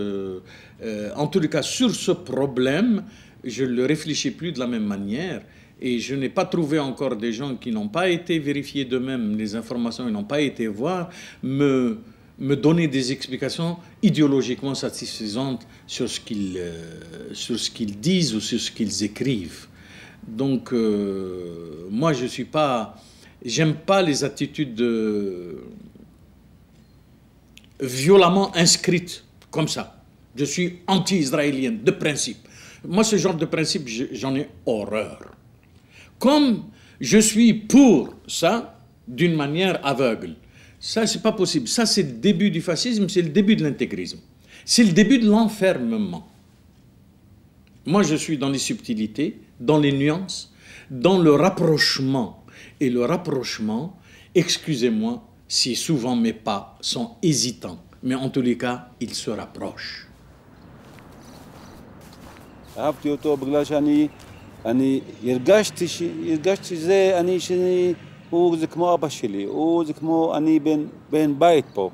En tout cas, sur ce problème, je ne le réfléchis plus de la même manière. Et je n'ai pas trouvé encore des gens qui n'ont pas été vérifiés d'eux-mêmes, les informations, ils n'ont pas été voir, me donner des explications idéologiquement satisfaisantes sur ce qu'ils disent ou sur ce qu'ils écrivent. Donc, moi, j'aime pas les attitudes violemment inscrites comme ça. Je suis anti-israélien de principe. Moi, ce genre de principe, j'en ai horreur. Comme je suis pour ça d'une manière aveugle. Ça, c'est pas possible. Ça, c'est le début du fascisme, c'est le début de l'intégrisme. C'est le début de l'enfermement. Moi, je suis dans les subtilités, dans les nuances, dans le rapprochement. Et le rapprochement, excusez-moi, si souvent mes pas sont hésitants, mais en tous les cas, ils se rapprochent. אני הרגשתי שזה אני הוא זה כמו אבא שלי, הוא זה כמו אני בן בית פה.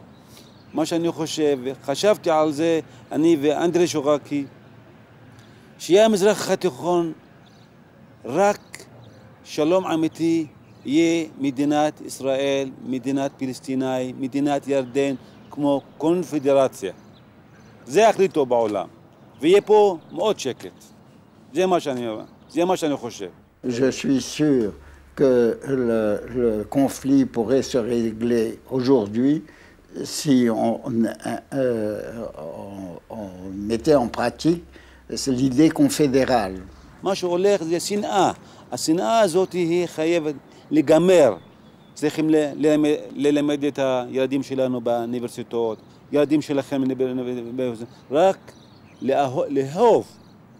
מה שאני חשבתי על זה, אני ואנדרי שורקי, שיהיה המזרח התיכון רק שלום אמיתי, יהיה מדינת ישראל, מדינת פלסטינאי, מדינת ירדן, כמו קונפדרציה. זה החליטו בעולם, ויהיה פה מאוד שקט. זה מה שאני אומר. Je suis sûr que le conflit pourrait se régler aujourd'hui si on mettait en pratique l'idée confédérale. מה שהולך זה שנאה. השנאה הזאת היא חייבת לגמר. צריכים ללמד את הילדים שלנו באוניברסיטאות, ילדים שלכם רק לאהוב.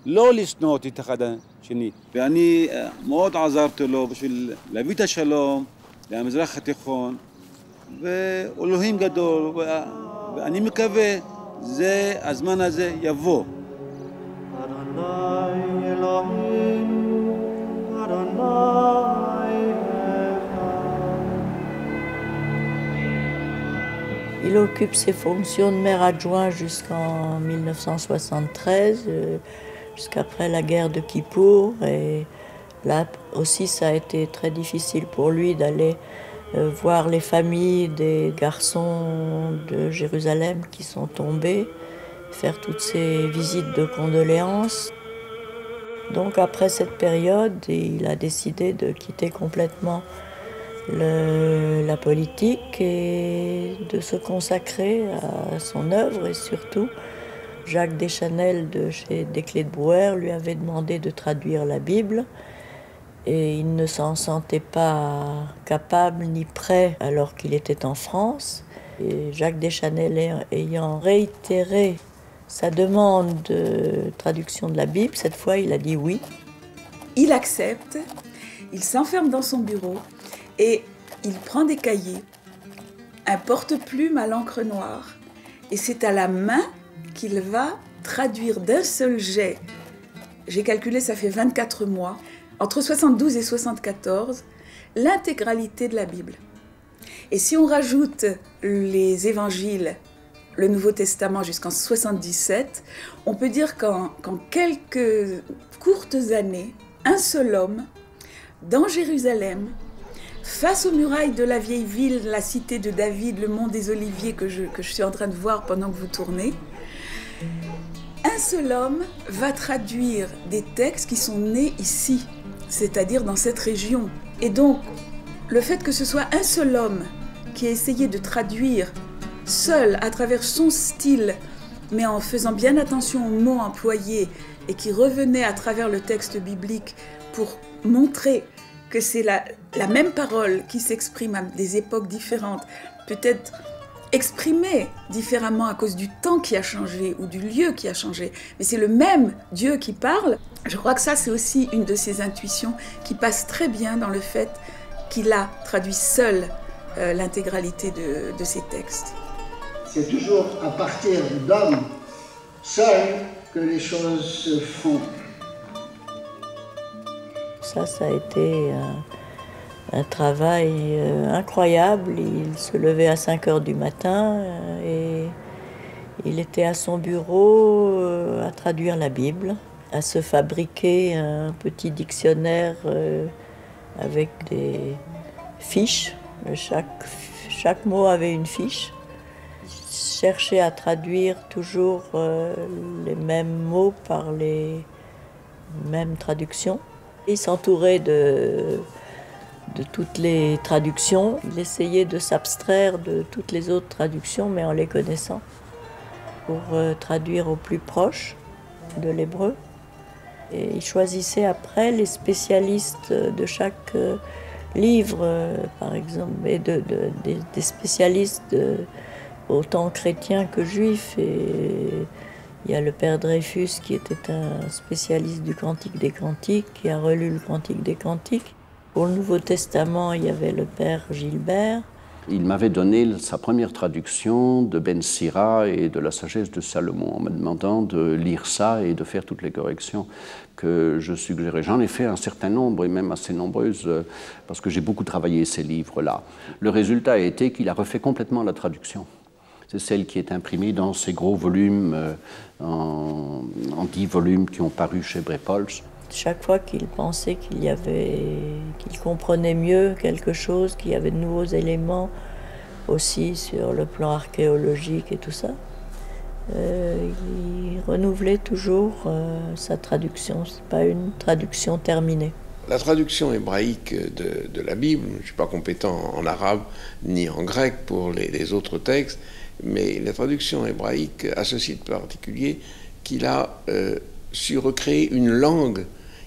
לא לשנוא את אחד השני. ואני מאוד עזרתי לו בשביל להביא את השלום למזרח התיכון, ואלוהים גדול, ואני מקווה הזמן הזה יבוא. Il occupe ses fonctions de maire adjoint jusqu'en 1973, jusqu'après la guerre de Kippour. Et là aussi, ça a été très difficile pour lui d'aller voir les familles des garçons de Jérusalem qui sont tombés, faire toutes ces visites de condoléances. Donc après cette période, il a décidé de quitter complètement la politique et de se consacrer à son œuvre. Et surtout, Jacques Deschanel de chez Desclés de Brouwer lui avait demandé de traduire la Bible. Et il ne s'en sentait pas capable ni prêt alors qu'il était en France. Et Jacques Deschanel ayant réitéré sa demande de traduction de la Bible, cette fois il a dit oui. Il accepte, il s'enferme dans son bureau et il prend des cahiers, un porte-plume à l'encre noire. Et c'est à la main qu'il va traduire d'un seul jet, j'ai calculé ça fait 24 mois, entre 72 et 74, l'intégralité de la Bible. Et si on rajoute les évangiles, le Nouveau Testament jusqu'en 77, on peut dire qu'en quelques courtes années, un seul homme, dans Jérusalem, face aux murailles de la vieille ville, la cité de David, le mont des Oliviers que je suis en train de voir pendant que vous tournez, un seul homme va traduire des textes qui sont nés ici, c'est-à-dire dans cette région. Et donc, le fait que ce soit un seul homme qui a essayé de traduire seul à travers son style, mais en faisant bien attention aux mots employés et qui revenait à travers le texte biblique pour montrer que c'est la même parole qui s'exprime à des époques différentes, peut-être exprimée différemment à cause du temps qui a changé ou du lieu qui a changé, mais c'est le même Dieu qui parle. Je crois que ça, c'est aussi une de ces intuitions qui passe très bien dans le fait qu'il a traduit seul l'intégralité de ces textes. C'est toujours à partir d'hommes seuls que les choses se font. Ça a été un travail incroyable. Il se levait à 5 heures du matin et il était à son bureau à traduire la Bible, à se fabriquer un petit dictionnaire avec des fiches. Chaque mot avait une fiche. Chercher à traduire toujours les mêmes mots par les mêmes traductions. Il s'entourait de toutes les traductions. Il essayait de s'abstraire de toutes les autres traductions, mais en les connaissant, pour traduire au plus proche de l'hébreu. Et il choisissait après les spécialistes de chaque livre, par exemple, et des spécialistes autant chrétiens que juifs. Et il y a le père Dreyfus qui était un spécialiste du Cantique des Cantiques, qui a relu le Cantique des Cantiques. Pour le Nouveau Testament, il y avait le père Gilbert. Il m'avait donné sa première traduction de Ben Sira et de la sagesse de Salomon, en me demandant de lire ça et de faire toutes les corrections que je suggérais. J'en ai fait un certain nombre, et même assez nombreuses, parce que j'ai beaucoup travaillé ces livres-là. Le résultat a été qu'il a refait complètement la traduction. C'est celle qui est imprimée dans ces gros volumes, en 10 volumes qui ont paru chez Brepols. Chaque fois qu'il pensait qu'il comprenait mieux quelque chose, qu'il y avait de nouveaux éléments aussi sur le plan archéologique et tout ça, il renouvelait toujours sa traduction. Ce n'est pas une traduction terminée. La traduction hébraïque de la Bible, je ne suis pas compétent en arabe ni en grec pour les autres textes, mais la traduction hébraïque a ceci de particulier qu'il a su recréer une langue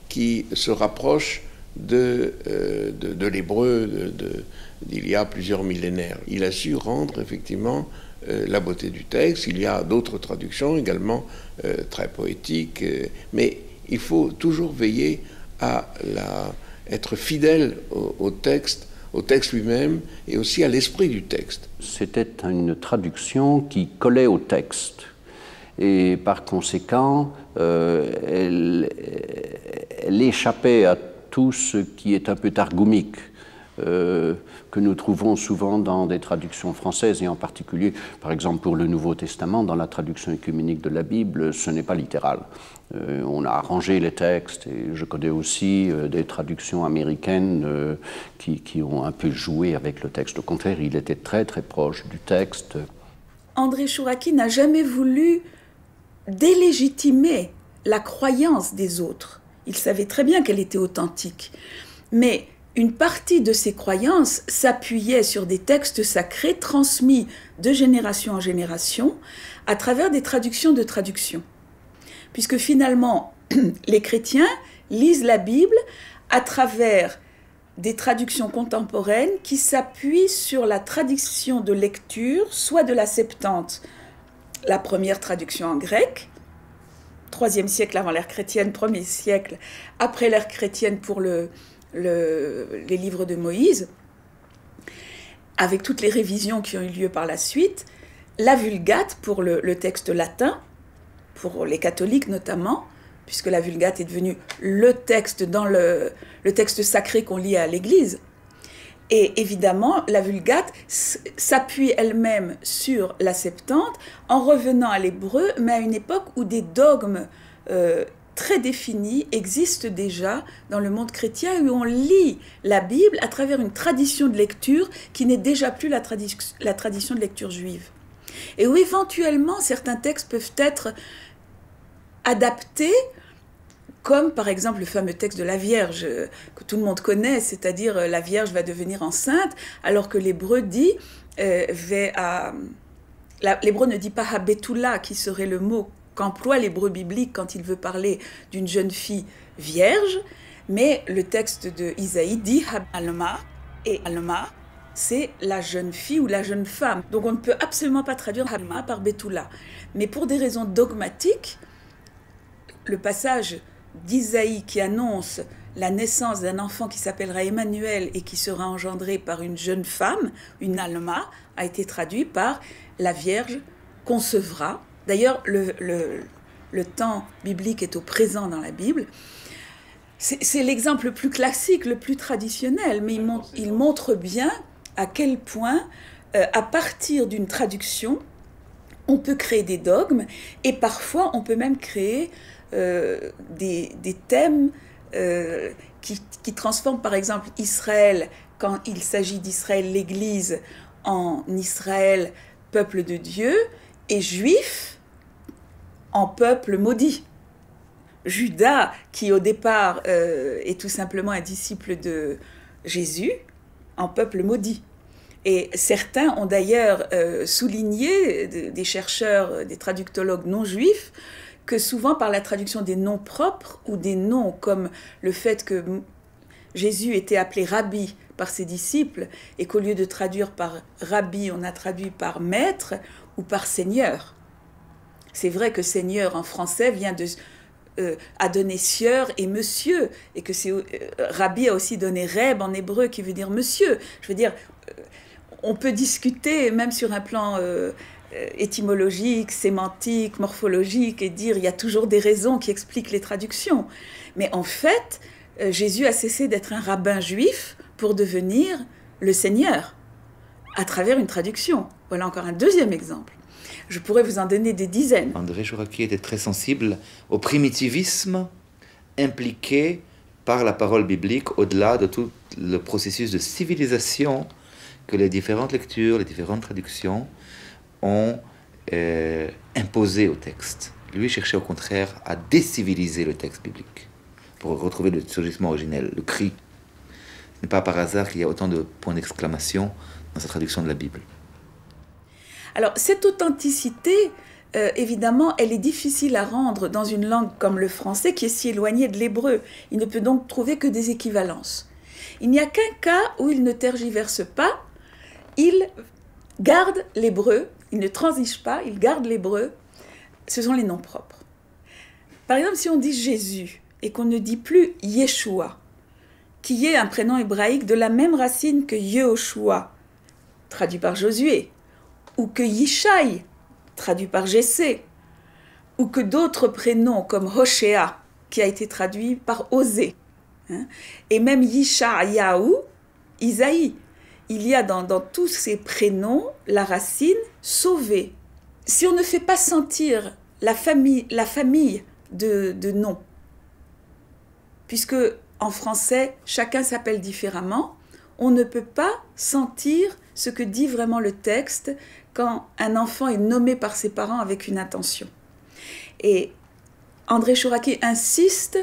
qui se rapproche de l'hébreu d'il y a plusieurs millénaires. Il a su rendre effectivement la beauté du texte. Il y a d'autres traductions également très poétiques, mais il faut toujours veiller à être fidèle au texte lui-même et aussi à l'esprit du texte. C'était une traduction qui collait au texte. Et par conséquent, elle échappait à tout ce qui est un peu targoumique, que nous trouvons souvent dans des traductions françaises, et en particulier, par exemple, pour le Nouveau Testament, dans la traduction œcuménique de la Bible, ce n'est pas littéral. On a arrangé les textes, et je connais aussi des traductions américaines qui ont un peu joué avec le texte. Au contraire, il était très très proche du texte. André Chouraqui n'a jamais voulu délégitimer la croyance des autres. Il savait très bien qu'elle était authentique. Mais une partie de ses croyances s'appuyait sur des textes sacrés transmis de génération en génération à travers des traductions de traductions. Puisque finalement, les chrétiens lisent la Bible à travers des traductions contemporaines qui s'appuient sur la tradition de lecture, soit de la Septante, la première traduction en grec, 3e siècle avant l'ère chrétienne, 1er siècle après l'ère chrétienne pour les livres de Moïse, avec toutes les révisions qui ont eu lieu par la suite, la Vulgate pour le texte latin, pour les catholiques notamment, puisque la Vulgate est devenue le texte dans le texte sacré qu'on lit à l'Église. Et évidemment, la Vulgate s'appuie elle-même sur la Septante en revenant à l'hébreu, mais à une époque où des dogmes très définis existent déjà dans le monde chrétien, où on lit la Bible à travers une tradition de lecture qui n'est déjà plus la tradition de lecture juive. Et où éventuellement certains textes peuvent être adaptés, comme par exemple le fameux texte de la Vierge que tout le monde connaît, c'est-à-dire la Vierge va devenir enceinte, alors que l'hébreu dit l'hébreu ne dit pas habetula, qui serait le mot qu'emploie l'hébreu biblique quand il veut parler d'une jeune fille vierge, mais le texte de Isaïe dit alma, et alma c'est la jeune fille ou la jeune femme. Donc on ne peut absolument pas traduire alma par betula. Mais pour des raisons dogmatiques, le passage d'Isaïe qui annonce la naissance d'un enfant qui s'appellera Emmanuel et qui sera engendré par une jeune femme, une Alma, a été traduit par la Vierge concevra. D'ailleurs, le temps biblique est au présent dans la Bible. C'est l'exemple le plus classique, le plus traditionnel, mais il montre bien à quel point, à partir d'une traduction, on peut créer des dogmes et parfois on peut même créer des thèmes qui transforment par exemple Israël, quand il s'agit d'Israël, l'Église, en Israël, peuple de Dieu, et Juif en peuple maudit. Judas, qui au départ est tout simplement un disciple de Jésus, en peuple maudit. Et certains ont d'ailleurs souligné, des chercheurs, des traductologues non juifs, que souvent par la traduction des noms propres ou des noms comme le fait que Jésus était appelé Rabbi par ses disciples et qu'au lieu de traduire par Rabbi, on a traduit par maître ou par Seigneur. C'est vrai que Seigneur en français vient a donné sieur et monsieur, et que Rabbi a aussi donné Reb en hébreu qui veut dire monsieur. Je veux dire, on peut discuter même sur un plan étymologique, sémantique, morphologique, et dire il y a toujours des raisons qui expliquent les traductions. Mais en fait, Jésus a cessé d'être un rabbin juif pour devenir le Seigneur, à travers une traduction. Voilà encore un deuxième exemple. Je pourrais vous en donner des dizaines. André Chouraqui était très sensible au primitivisme impliqué par la parole biblique au-delà de tout le processus de civilisation que les différentes lectures, les différentes traductions ont imposé au texte. Lui cherchait au contraire à déciviliser le texte biblique pour retrouver le surgissement originel, le cri. Ce n'est pas par hasard qu'il y a autant de points d'exclamation dans sa traduction de la Bible. Alors, cette authenticité, évidemment, elle est difficile à rendre dans une langue comme le français qui est si éloignée de l'hébreu. Il ne peut donc trouver que des équivalences. Il n'y a qu'un cas où il ne tergiverse pas, il garde l'hébreu, il ne transige pas, il garde l'hébreu, ce sont les noms propres. Par exemple, si on dit Jésus et qu'on ne dit plus Yeshua, qui est un prénom hébraïque de la même racine que Yehoshua, traduit par Josué, ou que Yishai, traduit par Jessé, ou que d'autres prénoms comme Hoshea, qui a été traduit par Osée, et même Yishayahu, Isaïe. Il y a dans tous ces prénoms la racine sauvé. Si on ne fait pas sentir la famille de noms, puisque en français, chacun s'appelle différemment, on ne peut pas sentir ce que dit vraiment le texte quand un enfant est nommé par ses parents avec une intention. Et André Chouraqui insiste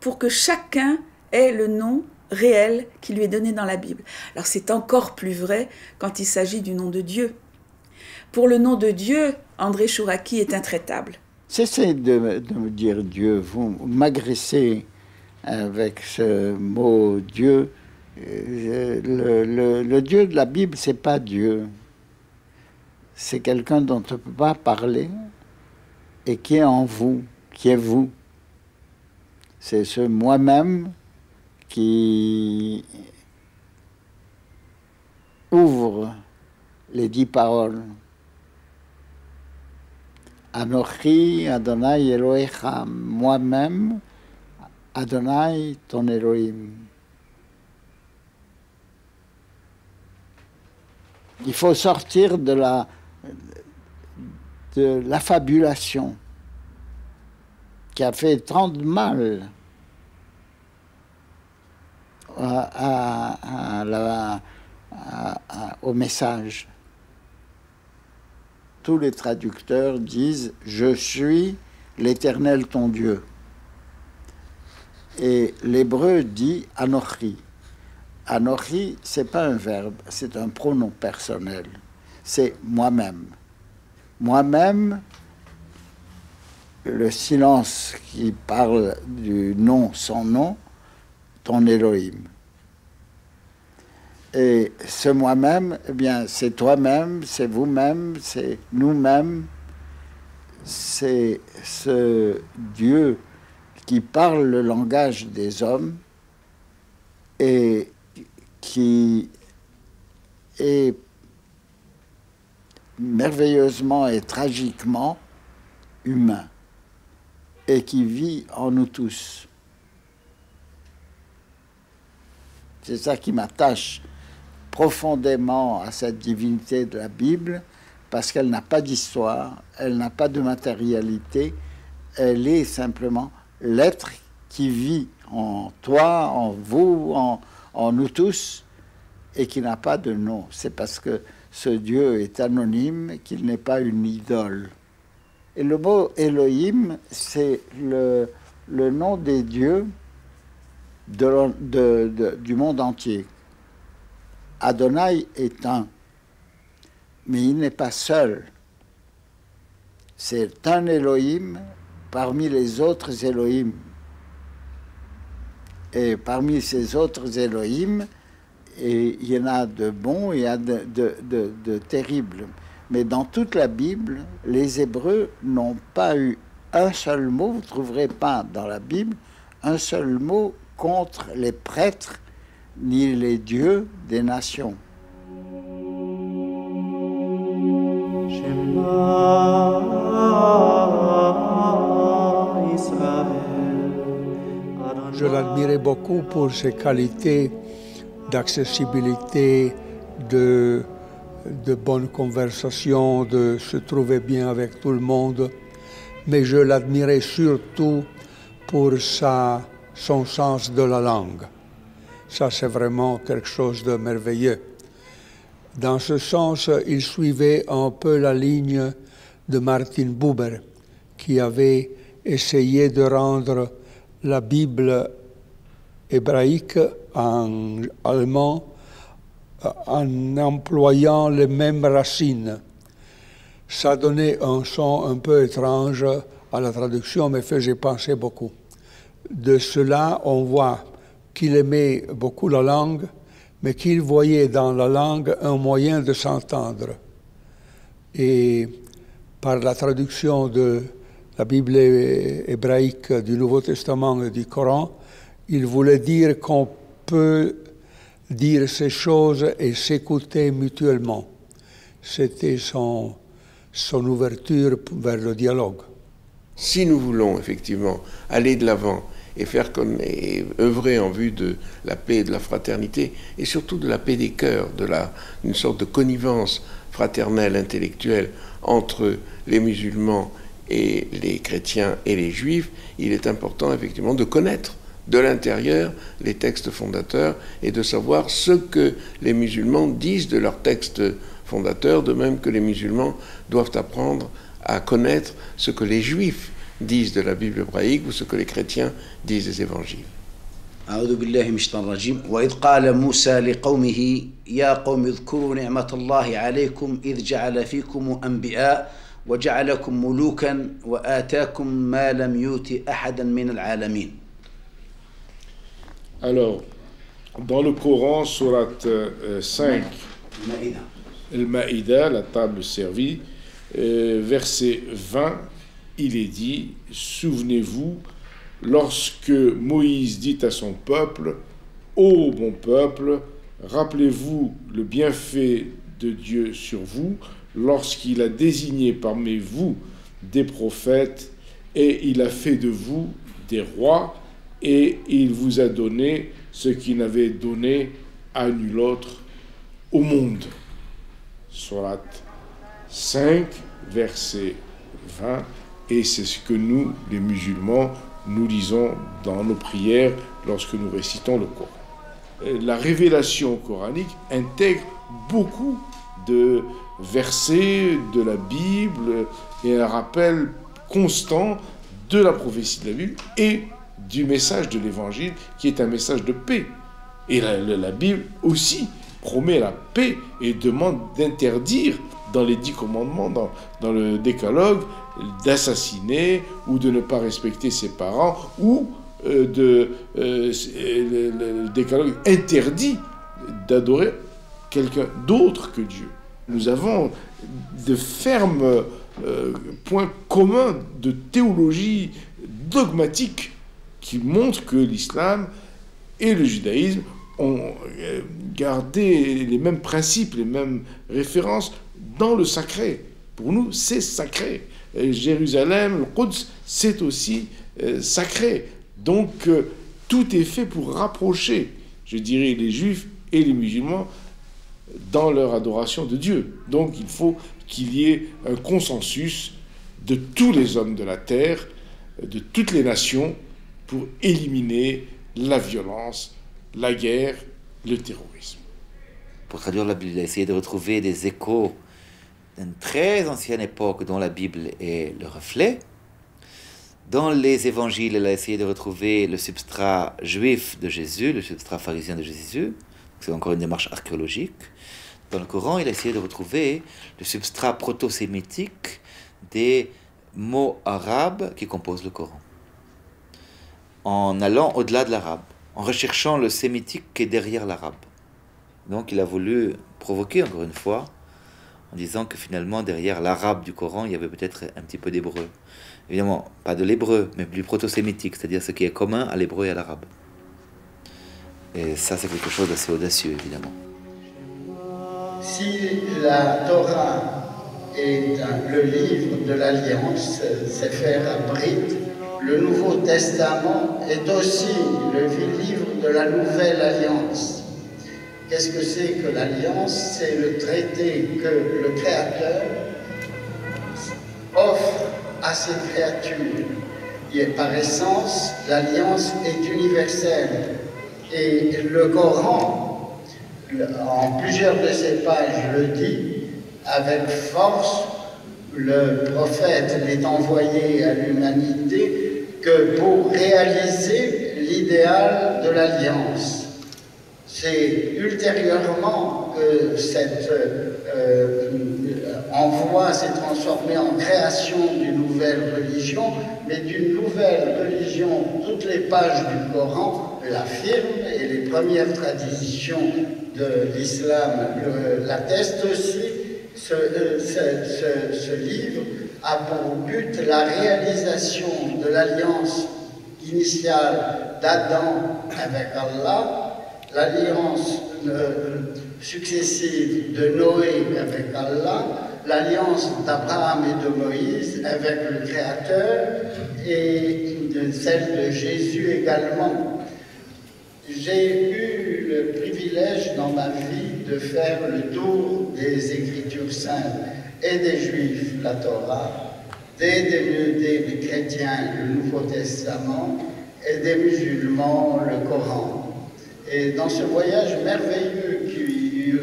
pour que chacun ait le nom réel qui lui est donné dans la Bible. Alors c'est encore plus vrai quand il s'agit du nom de Dieu. Pour le nom de Dieu, André Chouraqui est intraitable. Cessez de me dire Dieu, vous m'agressez avec ce mot Dieu. Le Dieu de la Bible, c'est pas Dieu. C'est quelqu'un dont on ne peut pas parler et qui est en vous, qui est vous. C'est ce moi-même qui ouvre les 10 paroles. Anochi Adonai Elohecha, moi-même, Adonai ton Elohim. Il faut sortir de l'affabulation qui a fait tant de mal au message. Tous les traducteurs disent « Je suis l'Éternel ton Dieu ». Et l'hébreu dit « Anochi ». Anochi, ce n'est pas un verbe, c'est un pronom personnel. C'est moi-même. Moi-même, le silence qui parle du nom sans nom, ton Elohim. Et ce moi-même, eh bien, c'est toi-même, c'est vous-même, c'est nous-mêmes. C'est ce Dieu qui parle le langage des hommes et qui est merveilleusement et tragiquement humain et qui vit en nous tous. C'est ça qui m'attache profondément à cette divinité de la Bible, parce qu'elle n'a pas d'histoire, elle n'a pas de matérialité, elle est simplement l'être qui vit en toi, en vous, en nous tous, et qui n'a pas de nom. C'est parce que ce Dieu est anonyme qu'il n'est pas une idole. Et le mot Elohim, c'est le nom des dieux du monde entier. Adonai est un, mais il n'est pas seul. C'est un Elohim parmi les autres Elohim. Et parmi ces autres Elohim, et il y en a de bons et il y a de terribles. Mais dans toute la Bible, les Hébreux n'ont pas eu un seul mot, vous ne trouverez pas dans la Bible, un seul mot contre les prêtres ni les dieux des nations. Je l'admirais beaucoup pour ses qualités d'accessibilité, de bonne conversation, de se trouver bien avec tout le monde. Mais je l'admirais surtout pour son sens de la langue. Ça, c'est vraiment quelque chose de merveilleux. Dans ce sens, il suivait un peu la ligne de Martin Buber, qui avait essayé de rendre la Bible hébraïque en allemand en employant les mêmes racines. Ça donnait un son un peu étrange à la traduction, mais faisait penser beaucoup. De cela, on voit qu'il aimait beaucoup la langue, mais qu'il voyait dans la langue un moyen de s'entendre. Et par la traduction de la Bible hébraïque du Nouveau Testament et du Coran, il voulait dire qu'on peut dire ces choses et s'écouter mutuellement. C'était son ouverture vers le dialogue. Si nous voulons effectivement aller de l'avant et œuvrer en vue de la paix et de la fraternité, et surtout de la paix des cœurs, d'une sorte de connivence fraternelle, intellectuelle entre les musulmans et les chrétiens et les juifs, il est important effectivement de connaître de l'intérieur les textes fondateurs et de savoir ce que les musulmans disent de leurs textes fondateurs, de même que les musulmans doivent apprendre à connaître ce que les juifs disent de la Bible hébraïque ou ce que les chrétiens disent des évangiles. أعوذ بالله من الشيطان الرجيم وإذ قال موسى لقومه يا قوم اذكروا نعمة الله عليكم إذ جعل فيكم أنبياء وجعلكم ملوكا وآتاكم ما لم يؤت أحدا من العالمين. Alors, dans le Coran, sourate 5, Al-Ma'ida, la table servie, verset 20, il est dit, souvenez-vous, lorsque Moïse dit à son peuple, ô mon peuple, rappelez-vous le bienfait de Dieu sur vous, lorsqu'il a désigné parmi vous des prophètes, et il a fait de vous des rois, et il vous a donné ce qu'il n'avait donné à nul autre au monde. Sourate 5, verset 20, et c'est ce que nous, les musulmans, nous lisons dans nos prières lorsque nous récitons le Coran. La révélation coranique intègre beaucoup de versets de la Bible et un rappel constant de la prophétie de la Bible et du message de l'Évangile qui est un message de paix. Et la Bible aussi promet la paix et demande d'interdire dans les 10 commandements, dans le décalogue, d'assassiner ou de ne pas respecter ses parents ou le décalogue interdit d'adorer quelqu'un d'autre que Dieu. Nous avons de fermes points communs de théologie dogmatique qui montrent que l'islam et le judaïsme ont gardé les mêmes principes, les mêmes références dans le sacré. Pour nous, c'est sacré. Jérusalem, le Quds, c'est aussi sacré. Donc, tout est fait pour rapprocher, je dirais, les juifs et les musulmans dans leur adoration de Dieu. Donc, il faut qu'il y ait un consensus de tous les hommes de la terre, de toutes les nations, pour éliminer la violence, la guerre, le terrorisme. Pour traduire la Bible, il a essayé de retrouver des échos d'une très ancienne époque dont la Bible est le reflet. Dans les évangiles, il a essayé de retrouver le substrat juif de Jésus, le substrat pharisien de Jésus. C'est encore une démarche archéologique. Dans le Coran, il a essayé de retrouver le substrat proto-sémitique des mots arabes qui composent le Coran, en allant au-delà de l'arabe, en recherchant le sémitique qui est derrière l'arabe. Donc il a voulu provoquer encore une fois, en disant que finalement derrière l'arabe du Coran, il y avait peut-être un petit peu d'hébreu. Évidemment, pas de l'hébreu, mais du proto-sémitique, c'est-à-dire ce qui est commun à l'hébreu et à l'arabe. Et ça, c'est quelque chose d'assez audacieux, évidemment. Si la Torah est le livre de l'Alliance, Sefer Abrit, le Nouveau Testament est aussi le livre de la Nouvelle Alliance. Qu'est-ce que c'est que l'Alliance? C'est le traité que le Créateur offre à ses créatures. Et par essence, l'Alliance est universelle. Et le Coran, en plusieurs de ses pages, le dit avec force. Le prophète l'est envoyé à l'humanité que pour réaliser l'idéal de l'Alliance. C'est ultérieurement que cet envoi s'est transformé en création d'une nouvelle religion, mais d'une nouvelle religion. Toutes les pages du Coran l'affirment et les premières traditions de l'islam l'attestent aussi. Ce livre a pour but la réalisation de l'alliance initiale d'Adam avec Allah, l'alliance successive de Noé avec Allah, l'alliance d'Abraham et de Moïse avec le Créateur et celle de Jésus également. J'ai eu le privilège dans ma vie de faire le tour des Écritures saintes et des Juifs, la Torah, des chrétiens, le Nouveau Testament, et des musulmans, le Coran. Et dans ce voyage merveilleux qui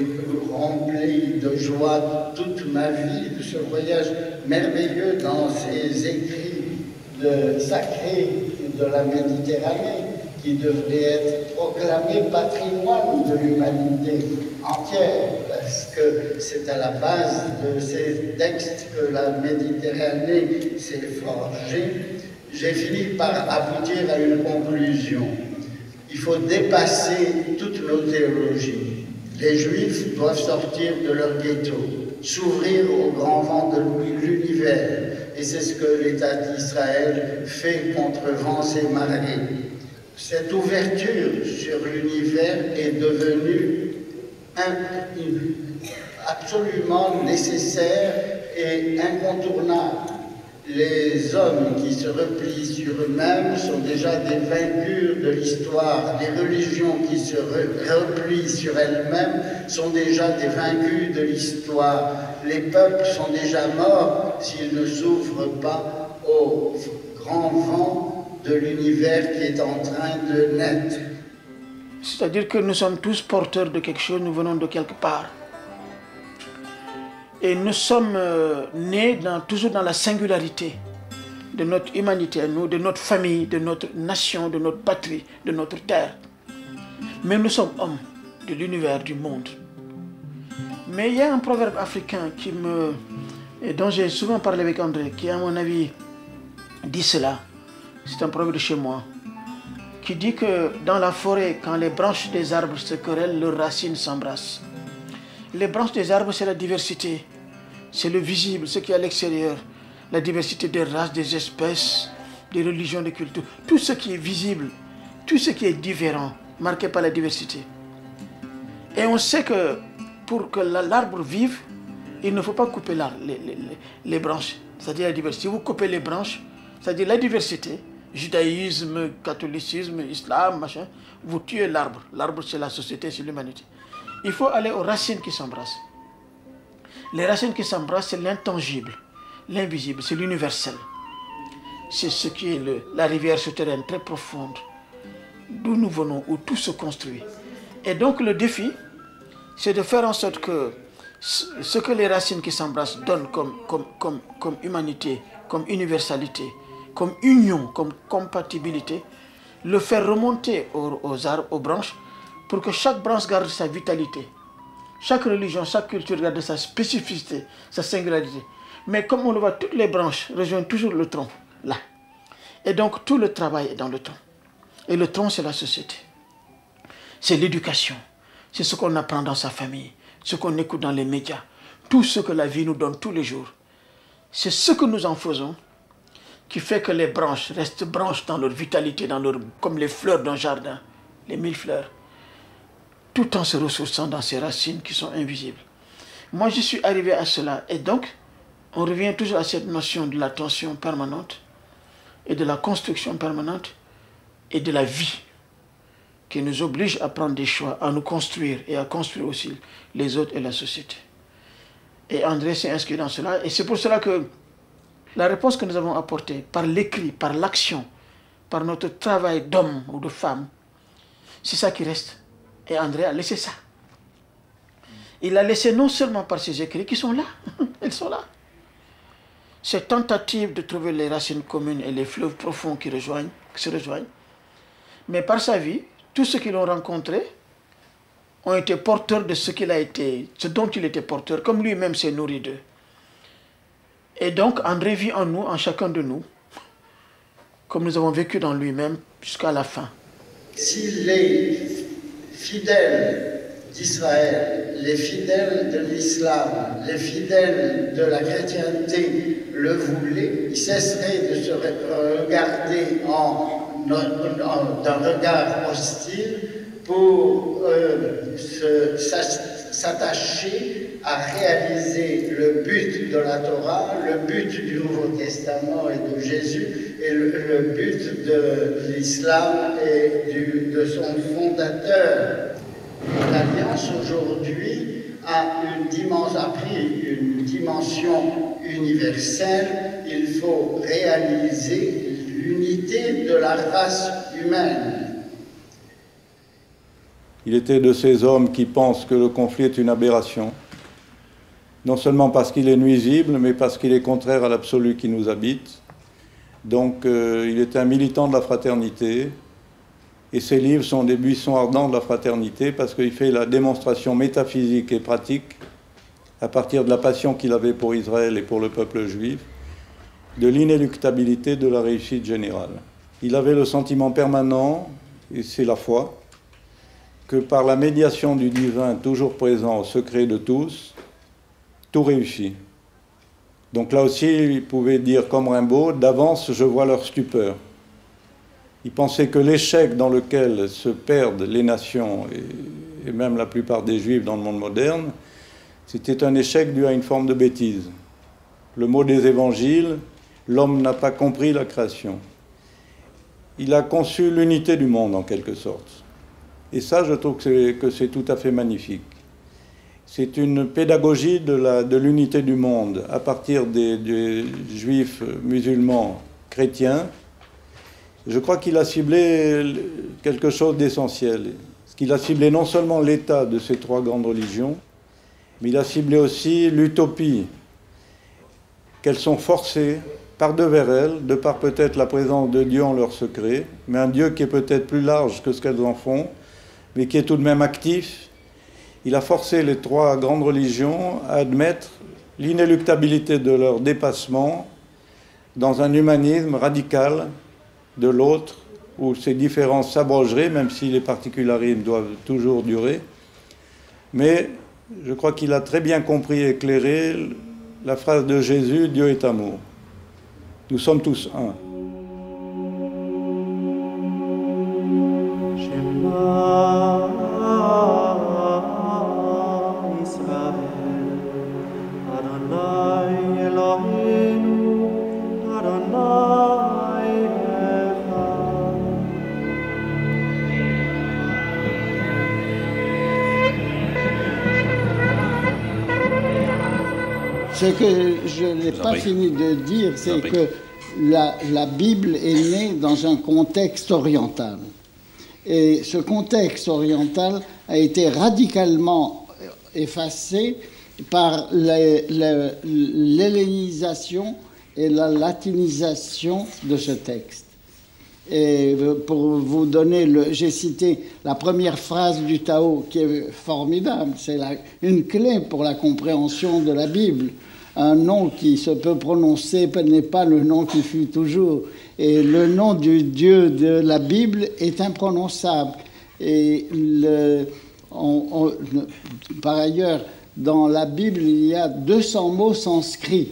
remplit de joie toute ma vie, ce voyage merveilleux dans ces écrits sacré de la Méditerranée, qui devrait être proclamé patrimoine de l'humanité entière, parce que c'est à la base de ces textes que la Méditerranée s'est forgée. J'ai fini par aboutir à une conclusion. Il faut dépasser toutes nos théologies. Les Juifs doivent sortir de leur ghetto, s'ouvrir au grand vent de l'univers. Et c'est ce que l'État d'Israël fait contre vents et marées. Cette ouverture sur l'univers est devenue absolument nécessaire et incontournable. Les hommes qui se replient sur eux-mêmes sont déjà des vainqueurs de l'histoire. Les religions qui se replient sur elles-mêmes sont déjà des vaincus de l'histoire. Les peuples sont déjà morts s'ils ne s'ouvrent pas au grand vent de l'univers qui est en train de naître. C'est-à-dire que nous sommes tous porteurs de quelque chose, nous venons de quelque part. Et nous sommes nés toujours dans la singularité de notre humanité à nous, de notre famille, de notre nation, de notre patrie, de notre terre. Mais nous sommes hommes de l'univers, du monde. Mais il y a un proverbe africain dont j'ai souvent parlé avec André, qui à mon avis dit cela. C'est un proverbe de chez moi, qui dit que dans la forêt, quand les branches des arbres se querellent, leurs racines s'embrassent. Les branches des arbres, c'est la diversité, c'est le visible, ce qui est à l'extérieur, la diversité des races, des espèces, des religions, des cultures, tout ce qui est visible, tout ce qui est différent, marqué par la diversité. Et on sait que pour que l'arbre vive, il ne faut pas couper les branches, c'est-à-dire la diversité. Si vous coupez les branches, c'est-à-dire la diversité, judaïsme, catholicisme, islam, machin, vous tuez l'arbre. L'arbre, c'est la société, c'est l'humanité. Il faut aller aux racines qui s'embrassent. Les racines qui s'embrassent, c'est l'intangible, l'invisible, c'est l'universel. C'est ce qui est la rivière souterraine très profonde, d'où nous venons, où tout se construit. Et donc le défi, c'est de faire en sorte que ce que les racines qui s'embrassent donnent comme humanité, comme universalité, comme union, comme compatibilité, le faire remonter aux arbres, aux branches, pour que chaque branche garde sa vitalité. Chaque religion, chaque culture garde sa spécificité, sa singularité. Mais comme on le voit, toutes les branches rejoignent toujours le tronc, là. Et donc tout le travail est dans le tronc. Et le tronc, c'est la société. C'est l'éducation. C'est ce qu'on apprend dans sa famille, ce qu'on écoute dans les médias, tout ce que la vie nous donne tous les jours. C'est ce que nous en faisons qui fait que les branches restent branches dans leur vitalité, comme les fleurs d'un jardin, les 1000 fleurs, tout en se ressourçant dans ces racines qui sont invisibles. Moi, je suis arrivé à cela. Et donc, on revient toujours à cette notion de la tension permanente et de la construction permanente et de la vie qui nous oblige à prendre des choix, à nous construire et à construire aussi les autres et la société. Et André s'est inscrit dans cela. Et c'est pour cela que la réponse que nous avons apportée par l'écrit, par l'action, par notre travail d'homme ou de femme, c'est ça qui reste. Et André a laissé ça. Il a laissé non seulement par ses écrits qui sont là, ils sont là. Cette tentative de trouver les racines communes et les fleuves profonds qui se rejoignent, mais par sa vie, tous ceux qui l'ont rencontré ont été porteurs de ce qu'il a été, ce dont il était porteur, comme lui-même s'est nourri d'eux. Et donc André vit en nous, en chacun de nous, comme nous avons vécu dans lui-même jusqu'à la fin. Si les fidèles d'Israël, les fidèles de l'islam, les fidèles de la chrétienté le voulaient, ils cesseraient de se regarder d'un regard hostile pour s'attacher à réaliser le but de la Torah, le but du Nouveau Testament et de Jésus, et le but de l'islam et de son fondateur. L'Alliance aujourd'hui a pris une dimension universelle. Il faut réaliser l'unité de la race humaine. Il était de ces hommes qui pensent que le conflit est une aberration, non seulement parce qu'il est nuisible, mais parce qu'il est contraire à l'absolu qui nous habite, Donc il était un militant de la fraternité, et ses livres sont des buissons ardents de la fraternité parce qu'il fait la démonstration métaphysique et pratique, à partir de la passion qu'il avait pour Israël et pour le peuple juif, de l'inéluctabilité de la réussite générale. Il avait le sentiment permanent, et c'est la foi, que par la médiation du divin toujours présent au secret de tous, tout réussit. Donc là aussi, il pouvait dire comme Rimbaud, d'avance je vois leur stupeur. Il pensait que l'échec dans lequel se perdent les nations, et même la plupart des Juifs dans le monde moderne, c'était un échec dû à une forme de bêtise. Le mot des évangiles, l'homme n'a pas compris la création. Il a conçu l'unité du monde en quelque sorte. Et ça, je trouve que c'est tout à fait magnifique. C'est une pédagogie de l'unité du monde à partir des Juifs musulmans chrétiens. Je crois qu'il a ciblé quelque chose d'essentiel. Il a ciblé non seulement l'état de ces trois grandes religions, mais il a ciblé aussi l'utopie, qu'elles sont forcées par devers elles, de par peut-être la présence de Dieu en leur secret, mais un Dieu qui est peut-être plus large que ce qu'elles en font, mais qui est tout de même actif. Il a forcé les trois grandes religions à admettre l'inéluctabilité de leur dépassement dans un humanisme radical de l'autre, où ces différences s'abrogeraient, même si les particularismes doivent toujours durer. Mais je crois qu'il a très bien compris et éclairé la phrase de Jésus, Dieu est amour. Nous sommes tous un. Ce que je n'ai pas fini de dire, c'est que la Bible est née dans un contexte oriental. Et ce contexte oriental a été radicalement effacé par l'hellénisation et la latinisation de ce texte. Et pour vous donner, j'ai cité la première phrase du Tao qui est formidable, c'est une clé pour la compréhension de la Bible. Un nom qui se peut prononcer n'est pas le nom qui fut toujours. Et le nom du Dieu de la Bible est imprononçable. Et par ailleurs, dans la Bible, il y a 200 mots sanscrits,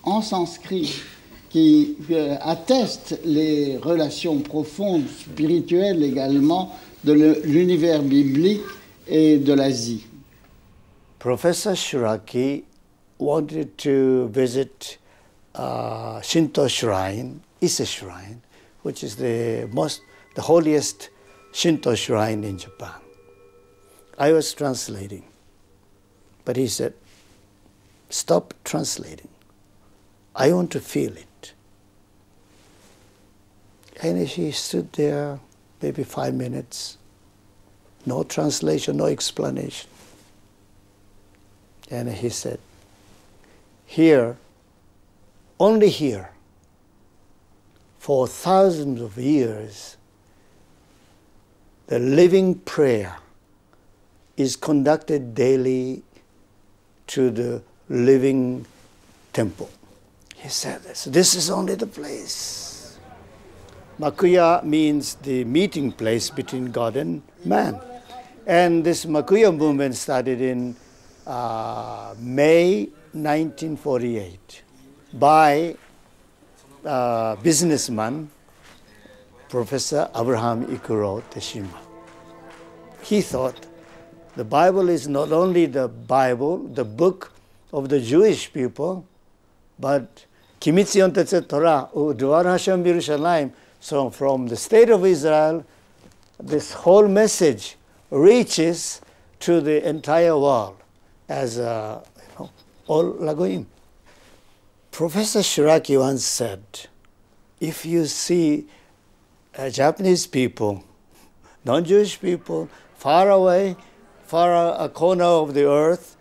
en sanskrit, qui attestent les relations profondes, spirituelles également, de l'univers biblique et de l'Asie. Professor Shiraki wanted to visit Shinto shrine, Ise shrine, which is the holiest Shinto shrine in Japan. I was translating, but he said, "Stop translating. I want to feel it." And he stood there maybe 5 minutes, no translation, no explanation. And he said, "Here, only here, for thousands of years, the living prayer is conducted daily to the living temple." He said this. This is only the place. Makuya means the meeting place between God and man. And this Makuya movement started in May 1948 by a businessman, Professor Abraham Ikuro Teshima. He thought the Bible is not only the Bible, the book of the Jewish people, but Kimitzion Tetzet Torah, Udvar Hashem Yerushalayim. So from the state of Israel, this whole message reaches to the entire world as all Lagoim. Professor Shiraki once said, if you see Japanese people, non-Jewish people, far away, far a corner of the earth,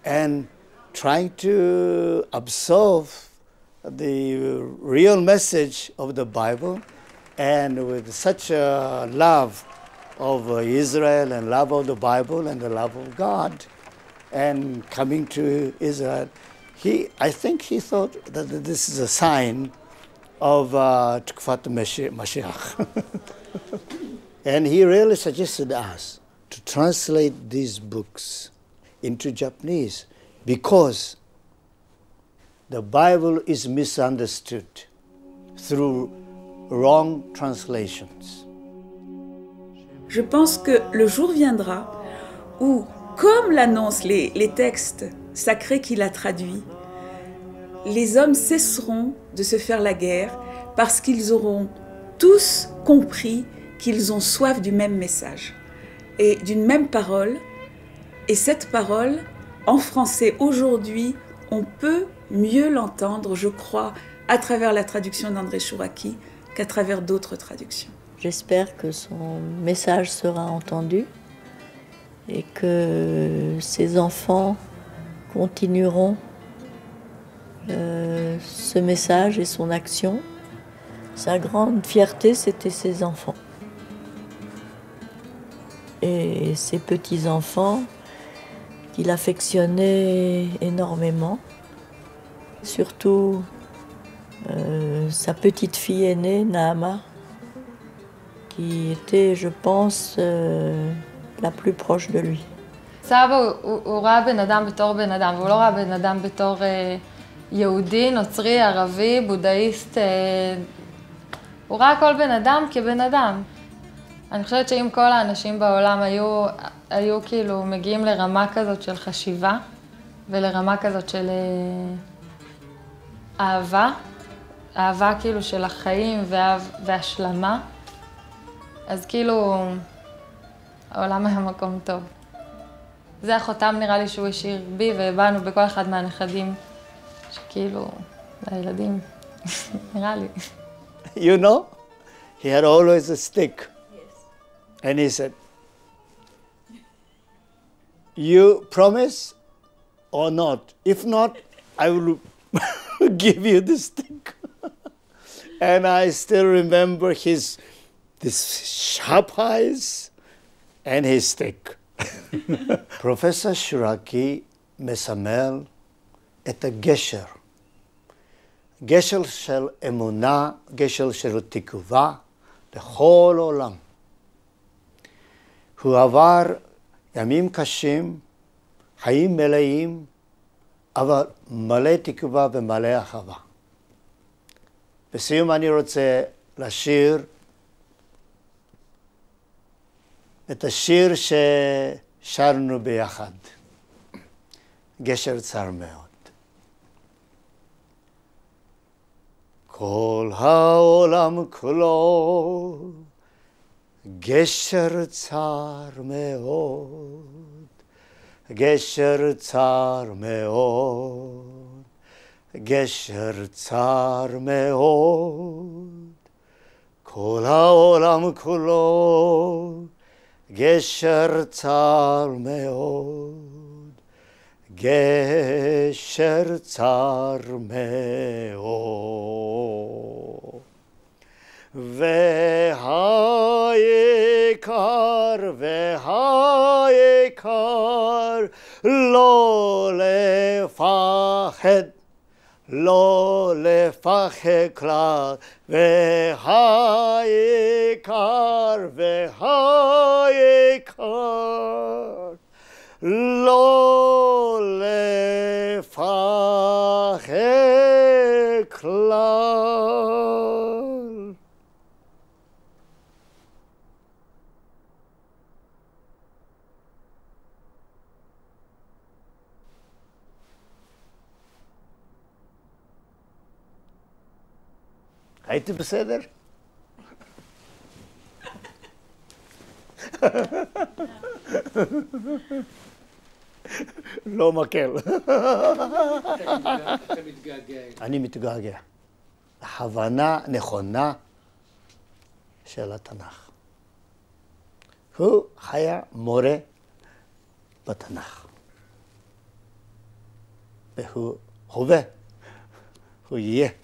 and trying to absorb the real message of the Bible, and with such a love of Israel and love of the Bible and the love of God, and coming to Israel, I think he thought that this is a sign of Tukfat Mashiach. And he really suggested us to translate these books into Japanese because the Bible is misunderstood through wrong translations. Je pense que le jour viendra où, comme l'annoncent les textes sacrés qu'il a traduits, les hommes cesseront de se faire la guerre parce qu'ils auront tous compris qu'ils ont soif du même message et d'une même parole. Et cette parole, en français aujourd'hui, on peut mieux l'entendre, je crois, à travers la traduction d'André Chouraqui qu'à travers d'autres traductions. J'espère que son message sera entendu et que ses enfants continueront ce message et son action. Sa grande fierté, c'était ses enfants. Et ses petits-enfants qu'il affectionnait énormément. Surtout sa petite fille aînée, Nahama, qui était, je pense, la plus proche de lui. סבא הוא ראה בן אדם בתור בן אדם, והוא לא ראה בן אדם בתור יהודי, נוצרי, ערבי, בודהיסט. הוא ראה כל בן אדם כבן אדם. אני חושבת שאם כל האנשים בעולם היו כאילו מגיעים לרמה כזאת של חשיבה, ולרמה כזאת של אהבה כאילו של החיים והשלמה, אז כאילו העולם היה מקום טוב. זה החותם נראה לי שהוא השאיר בי ובאנו בכל אחד מהנכדים, שכאילו, הילדים, נראה לי. You know, he had always a stick. Yes. And he said, you promise or not? If not, I will give you the stick. And I still remember this sharp eyes and his stick. Professor Chouraqui מסמל את הגשר. גשר של אמונה, גשר של תקווה לכל עולם. הוא עבר ימים קשים, חיים מלאים, אבל מלא תקווה ומלא אהבה. בסיום אני רוצה לשיר את השיר ששרנו ביחד, גשר צר מאוד. כל העולם כולו גשר צר מאוד, גשר צר מאוד, גשר צר מאוד. כל העולם כולו גשר צר מאוד, גשר צר מאוד. והיקר לא לפחד, לא לפחד כלל. והיקר לא לפחד כלל. הייתי בסדר? לא מקל. אני מתגעגע. הבנה נכונה של התנ"ך. הוא היה מורה בתנ"ך. והוא הווה. 个爷。